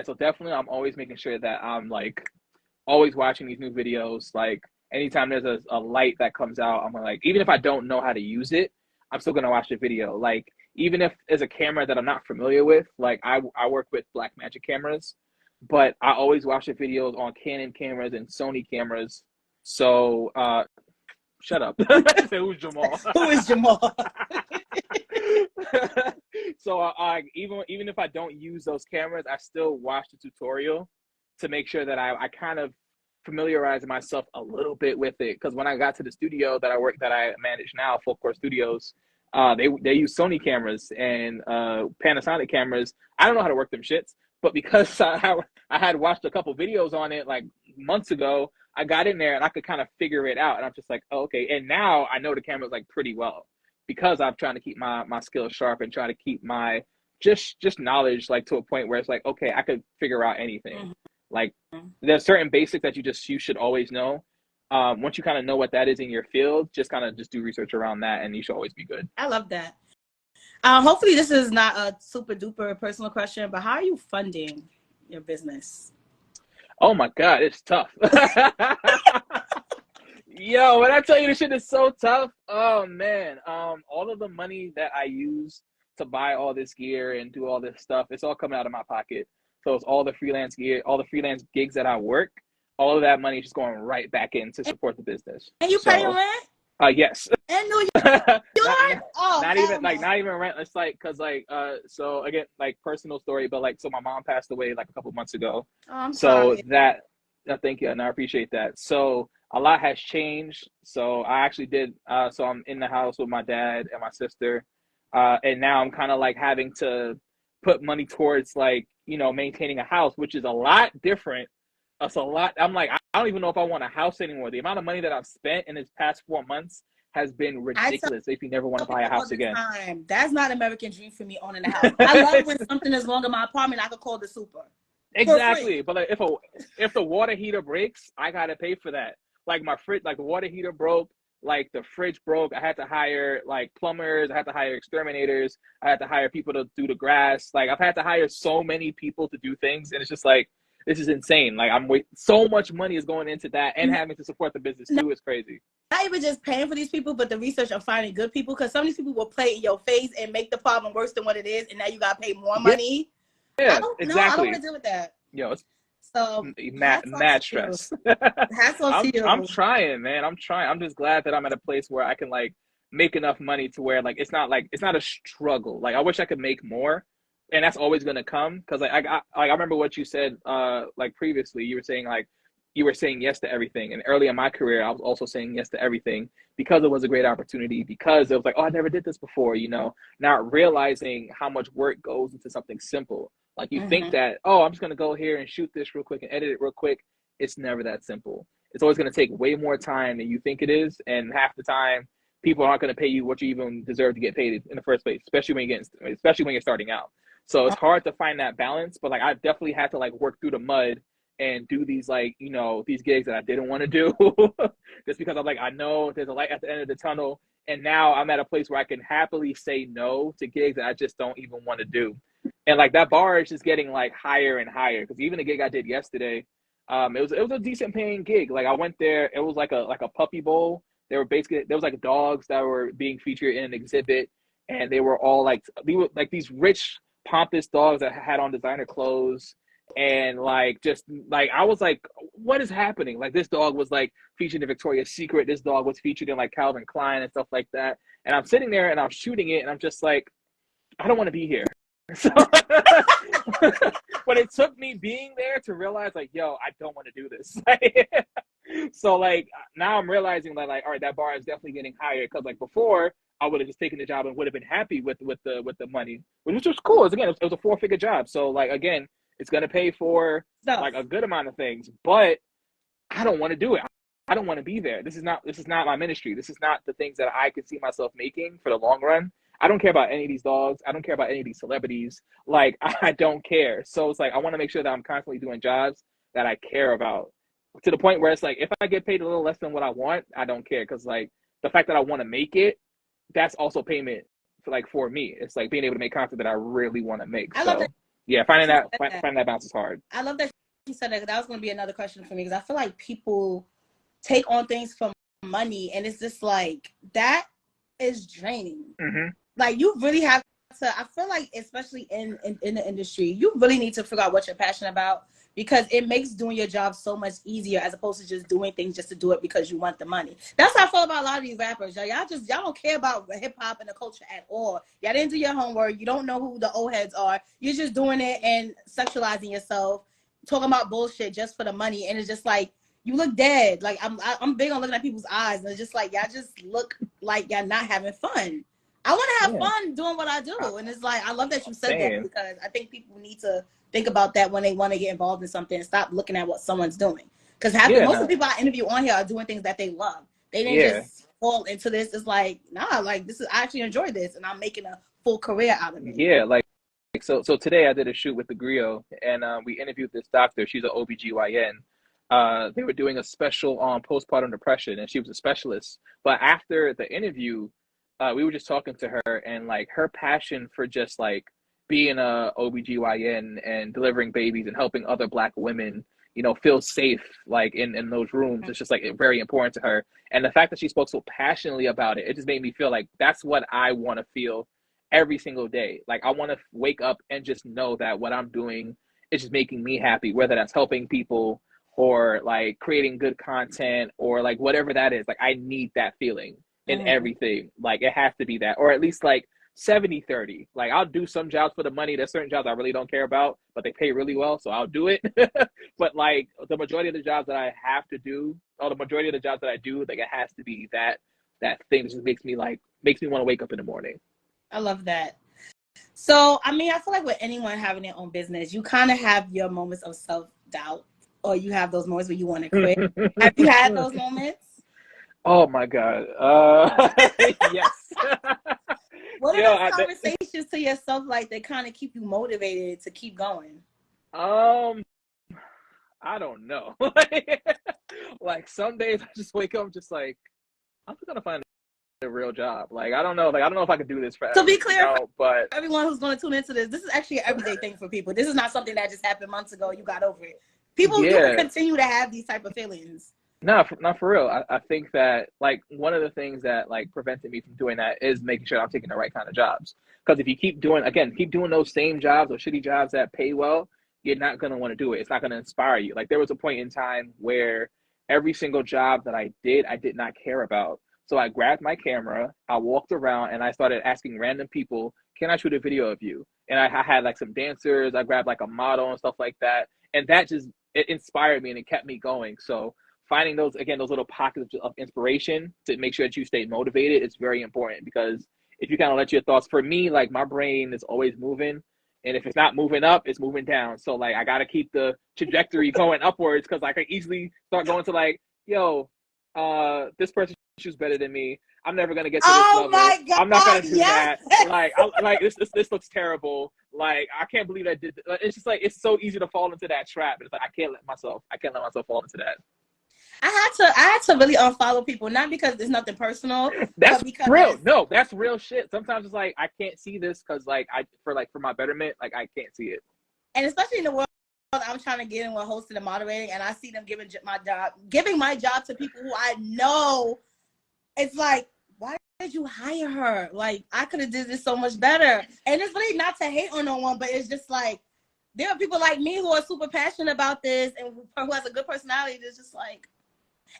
so definitely I'm always making sure that I'm like always watching these new videos. Like anytime there's a light that comes out, I'm like, even if I don't know how to use it, I'm still gonna watch the video. Like even if there's a camera that I'm not familiar with, like I work with Blackmagic cameras, but I always watch the videos on Canon cameras and Sony cameras. So shut up. Who's Jamal? Who is Jamal? So even if I don't use those cameras, I still watch the tutorial to make sure that I kind of familiarize myself a little bit with it. Because when I got to the studio that I manage now, Full Court Studios, they use Sony cameras and Panasonic cameras. I don't know how to work them shits, but because I had watched a couple videos on it like months ago, I got in there and I could kind of figure it out. And I'm just like, oh, okay. And now I know the cameras like pretty well, because I'm trying to keep my skills sharp and try to keep my just knowledge like to a point where it's like, okay, I could figure out anything. Like there's certain basics that you should always know. Once you kind of know what that is in your field, just do research around that, and you should always be good. I love that. Hopefully this is not a super duper personal question, but how are you funding your business? Oh my God, it's tough. Yo, when I tell you this shit is so tough, oh man. All of the money that I use to buy all this gear and do all this stuff, it's all coming out of my pocket. So it's all the freelance gear, all the freelance gigs that I work, all of that money is just going right back in to support the business. And you pay your rent? Yes. In New York? Not even rent. It's like, cause like, so again, like personal story, but like, so my mom passed away like a couple months ago. Oh, I'm sorry. Thank you, and I appreciate that. So a lot has changed. So I actually did. So I'm in the house with my dad and my sister, and now I'm kind of like having to put money towards like, maintaining a house, which is a lot different. It's a lot. I'm like, I don't even know if I want a house anymore. The amount of money that I've spent in this past 4 months has been ridiculous. If you never want to buy a house again, that's not American dream for me, owning a house. I love when something is long in my apartment, I could call the super. Exactly. But like, if the water heater breaks, I gotta pay for that. Like my fridge, like the water heater broke, like the fridge broke. I had to hire like plumbers. I had to hire exterminators. I had to hire people to do the grass. Like I've had to hire so many people to do things, and it's just like, this is insane. Like so much money is going into that, and having to support the business too is crazy. Not even just paying for these people, but the research of finding good people, because some of these people will play in your face and make the problem worse than what it is, and now you gotta pay more money. Yeah, exactly. I don't want to deal with that. Yo, it's so mad stress. Hats off to you. I'm trying, man. I'm trying. I'm just glad that I'm at a place where I can like make enough money to where like it's not a struggle. Like I wish I could make more, and that's always gonna come, because like I remember what you said like previously. You were saying like you were saying yes to everything, and early in my career I was also saying yes to everything because it was a great opportunity, because it was like, oh, I never did this before, not realizing how much work goes into something simple. Like you think that, oh, I'm just gonna go here and shoot this real quick and edit it real quick. It's never that simple. It's always gonna take way more time than you think it is, and half the time people aren't gonna pay you what you even deserve to get paid in the first place, especially when you're starting out. So it's hard to find that balance, but like I definitely had to like work through the mud and do these like, these gigs that I didn't want to do just because I'm like, I know there's a light at the end of the tunnel, And now I'm at a place where I can happily say no to gigs that I just don't even want to do. And like that bar is just getting like higher and higher. Because even the gig I did yesterday, it was a decent paying gig. Like I went there, it was like a puppy bowl. There was like dogs that were being featured in an exhibit, and they were all like these rich, pompous dogs that had on designer clothes. And like just like I was like, what is happening? Like this dog was like featured in Victoria's Secret. This dog was featured in like Calvin Klein and stuff like that. And I'm sitting there and I'm shooting it, and I'm just like, I don't want to be here. So, but it took me being there to realize, like, yo, I don't want to do this. So, like, now I'm realizing that, like, all right, that bar is definitely getting higher. Because, like, before, I would have just taken the job and would have been happy with the money, which was cool. Again, it was a 4-figure job. So, like, again, it's gonna pay for like a good amount of things, but I don't want to do it. I don't want to be there. This is not my ministry. This is not the things that I could see myself making for the long run. I don't care about any of these dogs. I don't care about any of these celebrities. Like, I don't care. So it's like, I want to make sure that I'm constantly doing jobs that I care about, to the point where it's like, if I get paid a little less than what I want, I don't care. Because like the fact that I want to make it, that's also payment for me. It's like being able to make content that I really want to make. I love that. Yeah, finding that balance is hard. I love that you said that. That was going to be another question for me, because I feel like people take on things for money, and it's just like, that is draining. Mm-hmm. Like, you really have to, I feel like, especially in the industry, you really need to figure out what you're passionate about, because it makes doing your job so much easier, as opposed to just doing things just to do it because you want the money. That's how I feel about a lot of these rappers. Y'all don't care about hip hop and the culture at all. Y'all didn't do your homework. You don't know who the old heads are. You're just doing it and sexualizing yourself, talking about bullshit just for the money. And it's just like, you look dead. Like, I'm big on looking at people's eyes, and it's just like, y'all just look like y'all not having fun. I want to have fun doing what I do. And it's like, I love that you said that, because I think people need to think about that when they want to get involved in something, and stop looking at what someone's doing. Because most of the people I interview on here are doing things that they love. They didn't just fall into this. It's like, nah, like, this is, I actually enjoy this, and I'm making a full career out of it. Yeah, so today I did a shoot with the Griot, and we interviewed this doctor. She's an OBGYN. They were doing a special on postpartum depression, and she was a specialist. But after the interview, we were just talking to her, and like her passion for just like being a OBGYN and delivering babies and helping other Black women, feel safe like in those rooms. It's just like very important to her. And the fact that she spoke so passionately about it, it just made me feel like that's what I want to feel every single day. Like, I want to wake up and just know that what I'm doing is just making me happy, whether that's helping people or like creating good content or like whatever that is. Like, I need that feeling in everything. Like, it has to be that, or at least like 70-30. Like, I'll do some jobs for the money. There's certain jobs I really don't care about, but they pay really well, so I'll do it. But like the majority of the jobs that I have to do, or the majority of the jobs that I do, like, it has to be that thing that just makes me want to wake up in the morning. I love that. So, I mean, I feel like with anyone having their own business, you kind of have your moments of self-doubt, or you have those moments where you want to quit. Have you had those moments? Oh my God. Yes. What are those conversations to yourself like that kind of keep you motivated to keep going? I don't know. Like some days I just wake up just like, I'm just gonna find a real job. Like, I don't know. Like, I don't know if I could do this forever. To be clear, but everyone who's going to tune into this is actually an everyday thing for people. This is not something that just happened months ago. You got over it. People do continue to have these type of feelings. No, not for real. I think that like one of the things that like prevented me from doing that is making sure I'm taking the right kind of jobs. Because if you keep doing those same jobs or shitty jobs that pay well, you're not going to want to do it. It's not going to inspire you. Like, there was a point in time where every single job that I did not care about. So I grabbed my camera, I walked around, and I started asking random people, can I shoot a video of you? And I had like some dancers, I grabbed like a model and stuff like that. And that just, it inspired me and it kept me going. So finding those little pockets of inspiration to make sure that you stay motivated is very important, because if you kind of let your thoughts, for me, like my brain is always moving. And if it's not moving up, it's moving down. So like, I got to keep the trajectory going upwards, because I can easily start going to like, yo, this person shoots better than me. I'm never gonna get to this level. My God, I'm not gonna do that. Like, this looks terrible. Like, I can't believe I did. It's just like, it's so easy to fall into that trap. It's like I can't let myself fall into that. I had to really unfollow people, not because it's nothing personal, That's but because real. No, that's real shit. Sometimes it's like I can't see this because like for my betterment, like I can't see it. And especially in the world I'm trying to get in with hosting and moderating, and I see them giving my job to people who I know. It's like, why did you hire her? Like, I could have did this so much better. And it's really not to hate on no one, but it's just like, there are people like me who are super passionate about this and who has a good personality. That's just like,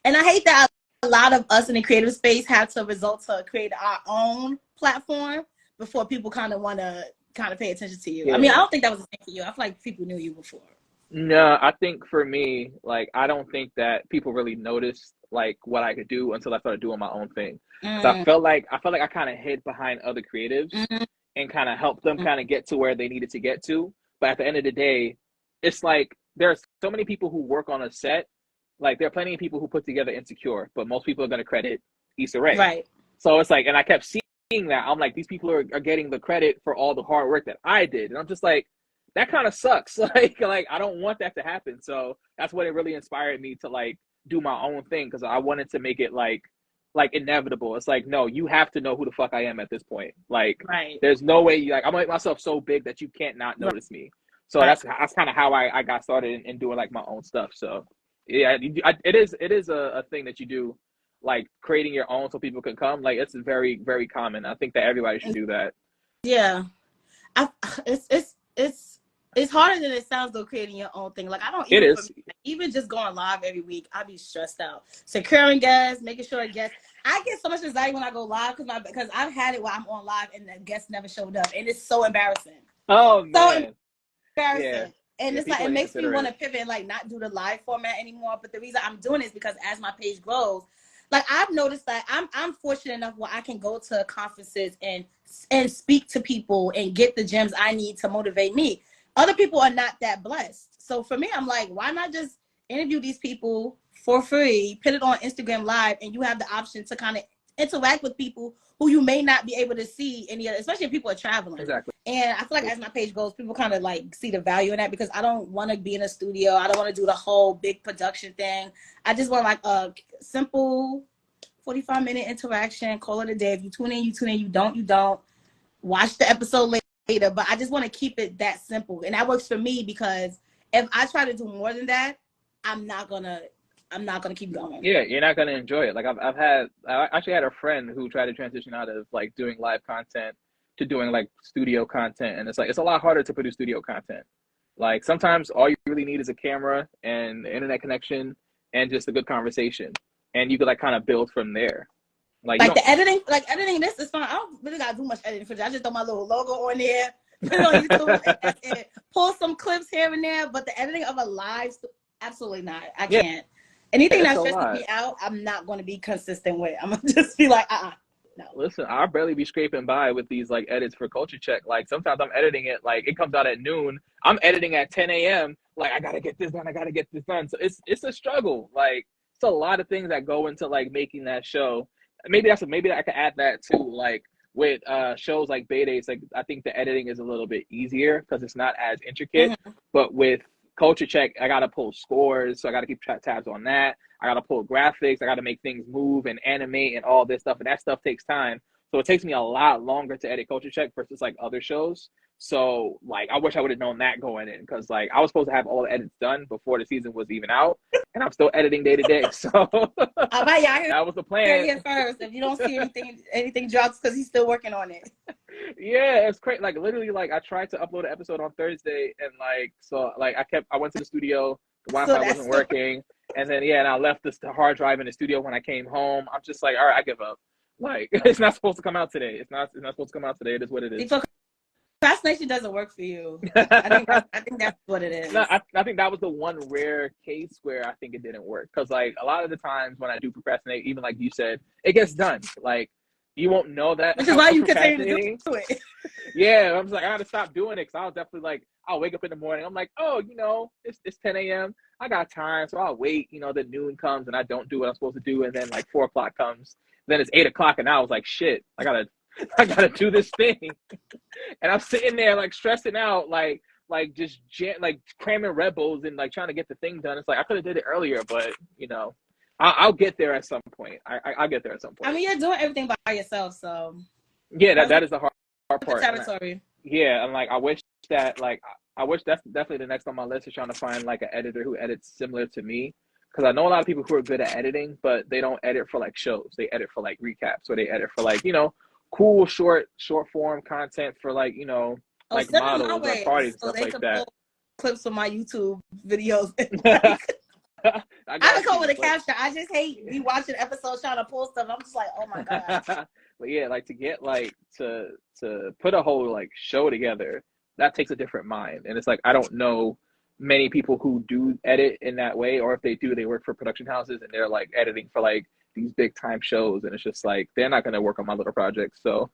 and I hate that a lot of us in the creative space have to resort to create our own platform before people kind of want to kind of pay attention to you. Yeah. I mean, I don't think that was the same for you. I feel like people knew you before. No, I think for me, like, I don't think that people really noticed like what I could do until I started doing my own thing. So I felt like I kind of hid behind other creatives and kind of helped them kind of get to where they needed to get to. But at the end of the day, it's like there's so many people who work on a set. Like, there are plenty of people who put together Insecure, but most people are going to credit Issa Rae. Right. So it's like, and I kept seeing that. I'm like, these people are getting the credit for all the hard work that I did. And I'm just like, that kind of sucks. Like I don't want that to happen. So that's what it really inspired me to like do my own thing, because I wanted to make it like inevitable. It's like, no, you have to know who the fuck I am at this point. Like, right. There's no way I'm gonna make myself so big that you can't not notice me. So that's kind of how I got started in doing like my own stuff. So yeah, it is a thing that you do, like creating your own so people can come. Like, it's very, very common. I think that everybody should do that. Yeah, it's harder than it sounds though, creating your own thing. Like, I don't even just going live every week, I'd be stressed out. Securing guests, making sure guests. I get so much anxiety when I go live because I've had it where I'm on live and the guests never showed up, and it's so embarrassing. Oh man, so embarrassing. Yeah. And it's like, it makes me want to pivot and like not do the live format anymore. But the reason I'm doing it is because as my page grows, like, I've noticed that I'm fortunate enough where I can go to conferences and speak to people and get the gems I need to motivate me. Other people are not that blessed. So for me, I'm like, why not just interview these people for free, put it on Instagram Live, and you have the option to kind of interact with people who you may not be able to see any other, especially if people are traveling. Exactly. And I feel like as my page goes, people kind of like see the value in that, because I don't want to be in a studio. I don't want to do the whole big production thing. I just want like a simple 45-minute interaction, call it a day. If you tune in, you tune in. You don't. Watch the episode later. But I just want to keep it that simple. And that works for me, because if I try to do more than that, I'm not gonna keep going. Yeah, you're not gonna enjoy it. Like, I actually had a friend who tried to transition out of like doing live content to doing like studio content, and it's like, it's a lot harder to produce studio content. Like, sometimes all you really need is a camera and the internet connection and just a good conversation, and you could like kind of build from there. Like the editing, this is fine. I don't really gotta do much editing for this. I just throw my little logo on there, put it on YouTube, and that's it. Pull some clips here and there, but the editing of a live, absolutely not. I can't. Anything that stresses me out, I'm not going to be consistent with. I'm gonna just be like, no. Listen, I'll barely be scraping by with these like edits for Culture Check. Like, sometimes I'm editing it, like it comes out at noon. I'm editing at 10 a.m. Like, I gotta get this done. So it's a struggle. Like, it's a lot of things that go into like making that show. Maybe I could add that too. Like, with shows like Baydays, like, I think the editing is a little bit easier because it's not as intricate. But with Culture Check, I gotta pull scores, so I gotta keep tabs on that. I gotta pull graphics. I gotta make things move and animate and all this stuff, and that stuff takes time. So it takes me a lot longer to edit Culture Check versus like other shows. So like, I wish I would have known that going in, because like I was supposed to have all the edits done before the season was even out, and I'm still editing day to day. So that was the plan. Here first, if you don't see anything drops, because he's still working on it. Yeah, it's crazy. Like, literally, like, I tried to upload an episode on Thursday, and like, so like I went to the studio, the Wi-Fi wasn't working, and then and I left the hard drive in the studio when I came home. I'm just like, all right, I give up. Like, it's not supposed to come out today. It's not supposed to come out today. It is what it is. Procrastination doesn't work for you. I think that's what it is. No, I think that was the one rare case where I think it didn't work, because like a lot of the times when I do procrastinate, even like you said, it gets done. Like, you won't know that. Which is why you continue to do it. Yeah, I'm just like, I gotta stop doing it, because I'll definitely like, I'll wake up in the morning. I'm like, oh, it's 10 a.m. I got time, so I'll wait. The noon comes and I don't do what I'm supposed to do, and then like 4 o'clock comes. Then it's 8 o'clock, and I was like, shit, I gotta do this thing. And I'm sitting there like stressing out, like just cramming Red Bulls and like trying to get the thing done. It's like, I could have did it earlier, but I'll get there at some point. I'll get there at some point. I mean, you're doing everything by yourself, so yeah, that is the hard part. Territory. Yeah, and like I wish that's definitely the next on my list is trying to find like an editor who edits similar to me, because I know a lot of people who are good at editing, but they don't edit for like shows. They edit for like recaps, or they edit for like, you know, cool short form content for like, you know, like models or parties and stuff like that. Clips of my YouTube videos. I would come with a caption. I just hate me watching episodes trying to pull stuff. I'm just like, oh my gosh. But yeah, like to get like to put a whole like show together, that takes a different mind. And it's like, I don't know many people who do edit in that way, or if they do, they work for production houses and they're like editing for like these big time shows, and it's just like they're not going to work on my little projects. So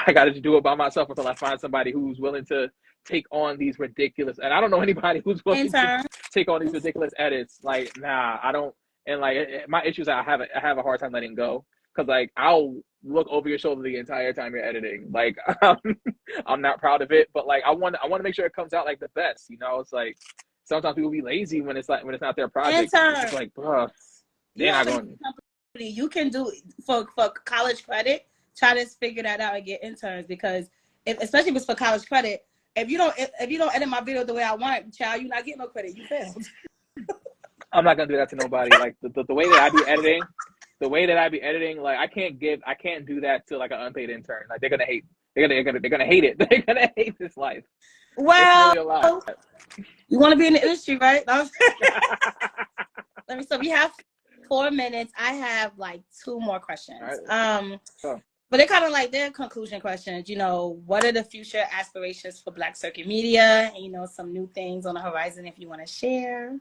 I got to do it by myself until I find somebody who's willing to take on these ridiculous, and I don't know anybody who's willing to take on these ridiculous edits. Like, nah, I don't. And like my issues, I have a hard time letting go, because like I'll look over your shoulder the entire time you're editing. Like I'm not proud of it, but like I want to make sure it comes out like the best. You know, it's like sometimes people be lazy when it's not their project. It's like, bro, they're not going. You can do for college credit. Try to figure that out and get interns, because especially if it's for college credit. If you don't edit my video the way I want, child, you're not getting no credit. You failed. I'm not gonna do that to nobody. Like the way that I be editing, like I can't do that to like an unpaid intern. Like they're gonna hate it. They're gonna hate this life. Well, really you want to be in the industry, right? So we have 4 minutes. I have like 2 more questions. Right. But they're kind of like their conclusion questions. You know, what are the future aspirations for Black Circuit Media? And, you know, some new things on the horizon if you want to share.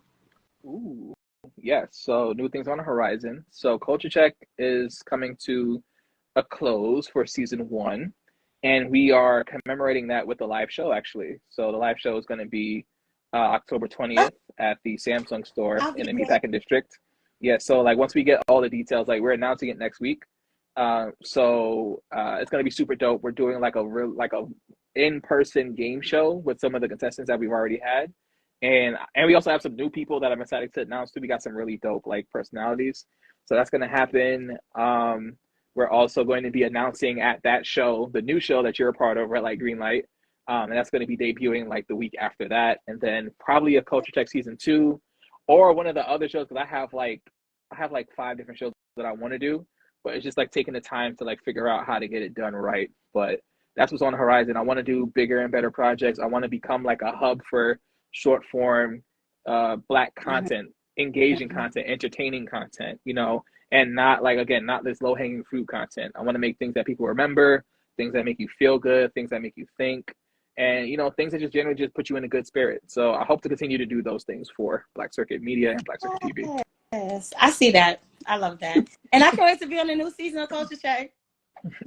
Ooh, yes. So new things on the horizon. So Culture Check is coming to a close for season 1. And we are commemorating that with a live show, actually. So the live show is going to be October 20th at the Samsung store in the Meatpacking District. Yeah, so like once we get all the details, like we're announcing it next week. So it's gonna be super dope. We're doing like a in-person game show with some of the contestants that we've already had, and we also have some new people that I'm excited to announce too. We got some really dope like personalities, so that's gonna happen. We're also going to be announcing at that show the new show that you're a part of, Red Light Green Light, and that's going to be debuting like the week after that, and then probably a Culture Check season 2, or one of the other shows, because I have like 5 different shows that I want to do. But it's just like taking the time to like figure out how to get it done right. But that's what's on the horizon. I want to do bigger and better projects. I want to become like a hub for short form Black content, engaging content, entertaining content, you know, and not like, again, not this low hanging fruit content. I want to make things that people remember, things that make you feel good, things that make you think, and, you know, things that just generally just put you in a good spirit. So I hope to continue to do those things for Black Circuit Media and Black Circuit TV. Yes, I see that. I love that. And I can't wait to be on the new season of Culture Check.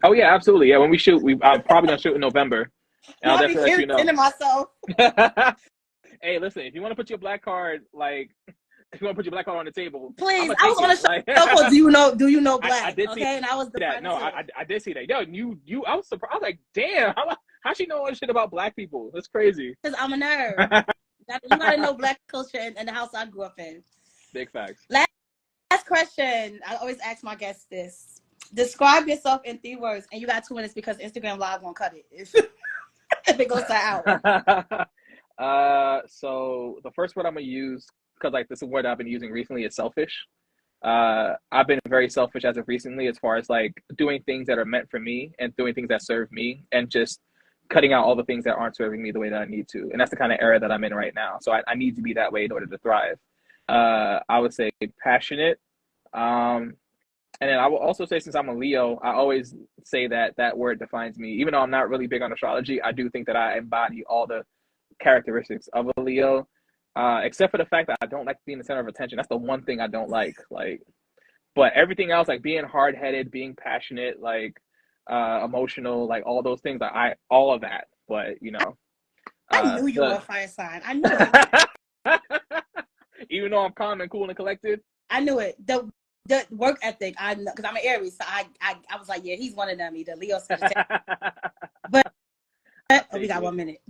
Oh, yeah, absolutely. Yeah, when we shoot, I'm probably going to shoot in November. And I'll definitely let you know. Into myself. Hey, listen, if you want to put your black card, like, if you want to put your black card on the table, please. I was on a show called Do You Know Black? I did see and I was the that. No, I did see that. Yo, I was surprised. I was like, damn, how she know all this shit about Black people? That's crazy. Because I'm a nerd. You got to know Black culture in the house I grew up in. Big facts. Last question. I always ask my guests this. Describe yourself in 3 words, and you got 2 minutes because Instagram Live won't cut it if it goes out. So the first word I'm gonna use, because like this is a word I've been using recently, is selfish. I've been very selfish as of recently, as far as like doing things that are meant for me and doing things that serve me, and just cutting out all the things that aren't serving me the way that I need to. And that's the kind of era that I'm in right now. So I need to be that way in order to thrive. I would say passionate. And then I will also say, since I'm a Leo, I always say that word defines me. Even though I'm not really big on astrology, I do think that I embody all the characteristics of a Leo, except for the fact that I don't like being the center of attention. That's the one thing I don't like. But everything else, like being hard-headed, being passionate, like emotional, like all those things, all of that. But you know, I knew you were a fire sign. I knew it. Even though I'm calm and cool and collected, I knew it. The work ethic, I know, because I'm an Aries, so I was like, yeah, he's one of them, either Leo, Sagittarius. But Oh, we got 1 minute.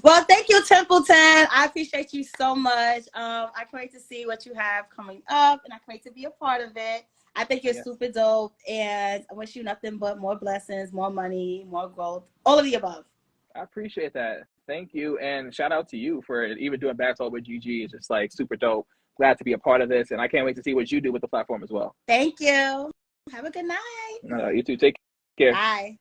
Well, thank you, Templeton. I appreciate you so much. I can't wait to see what you have coming up, and I can't wait to be a part of it. I think you're super dope, and I wish you nothing but more blessings, more money, more growth, all of the above. I appreciate that. Thank you, and shout out to you for even doing Basketball with JiJi. It's just like super dope. Glad to be a part of this, and I can't wait to see what you do with the platform as well. Thank you. Have a good night. No, you too. Take care. Bye.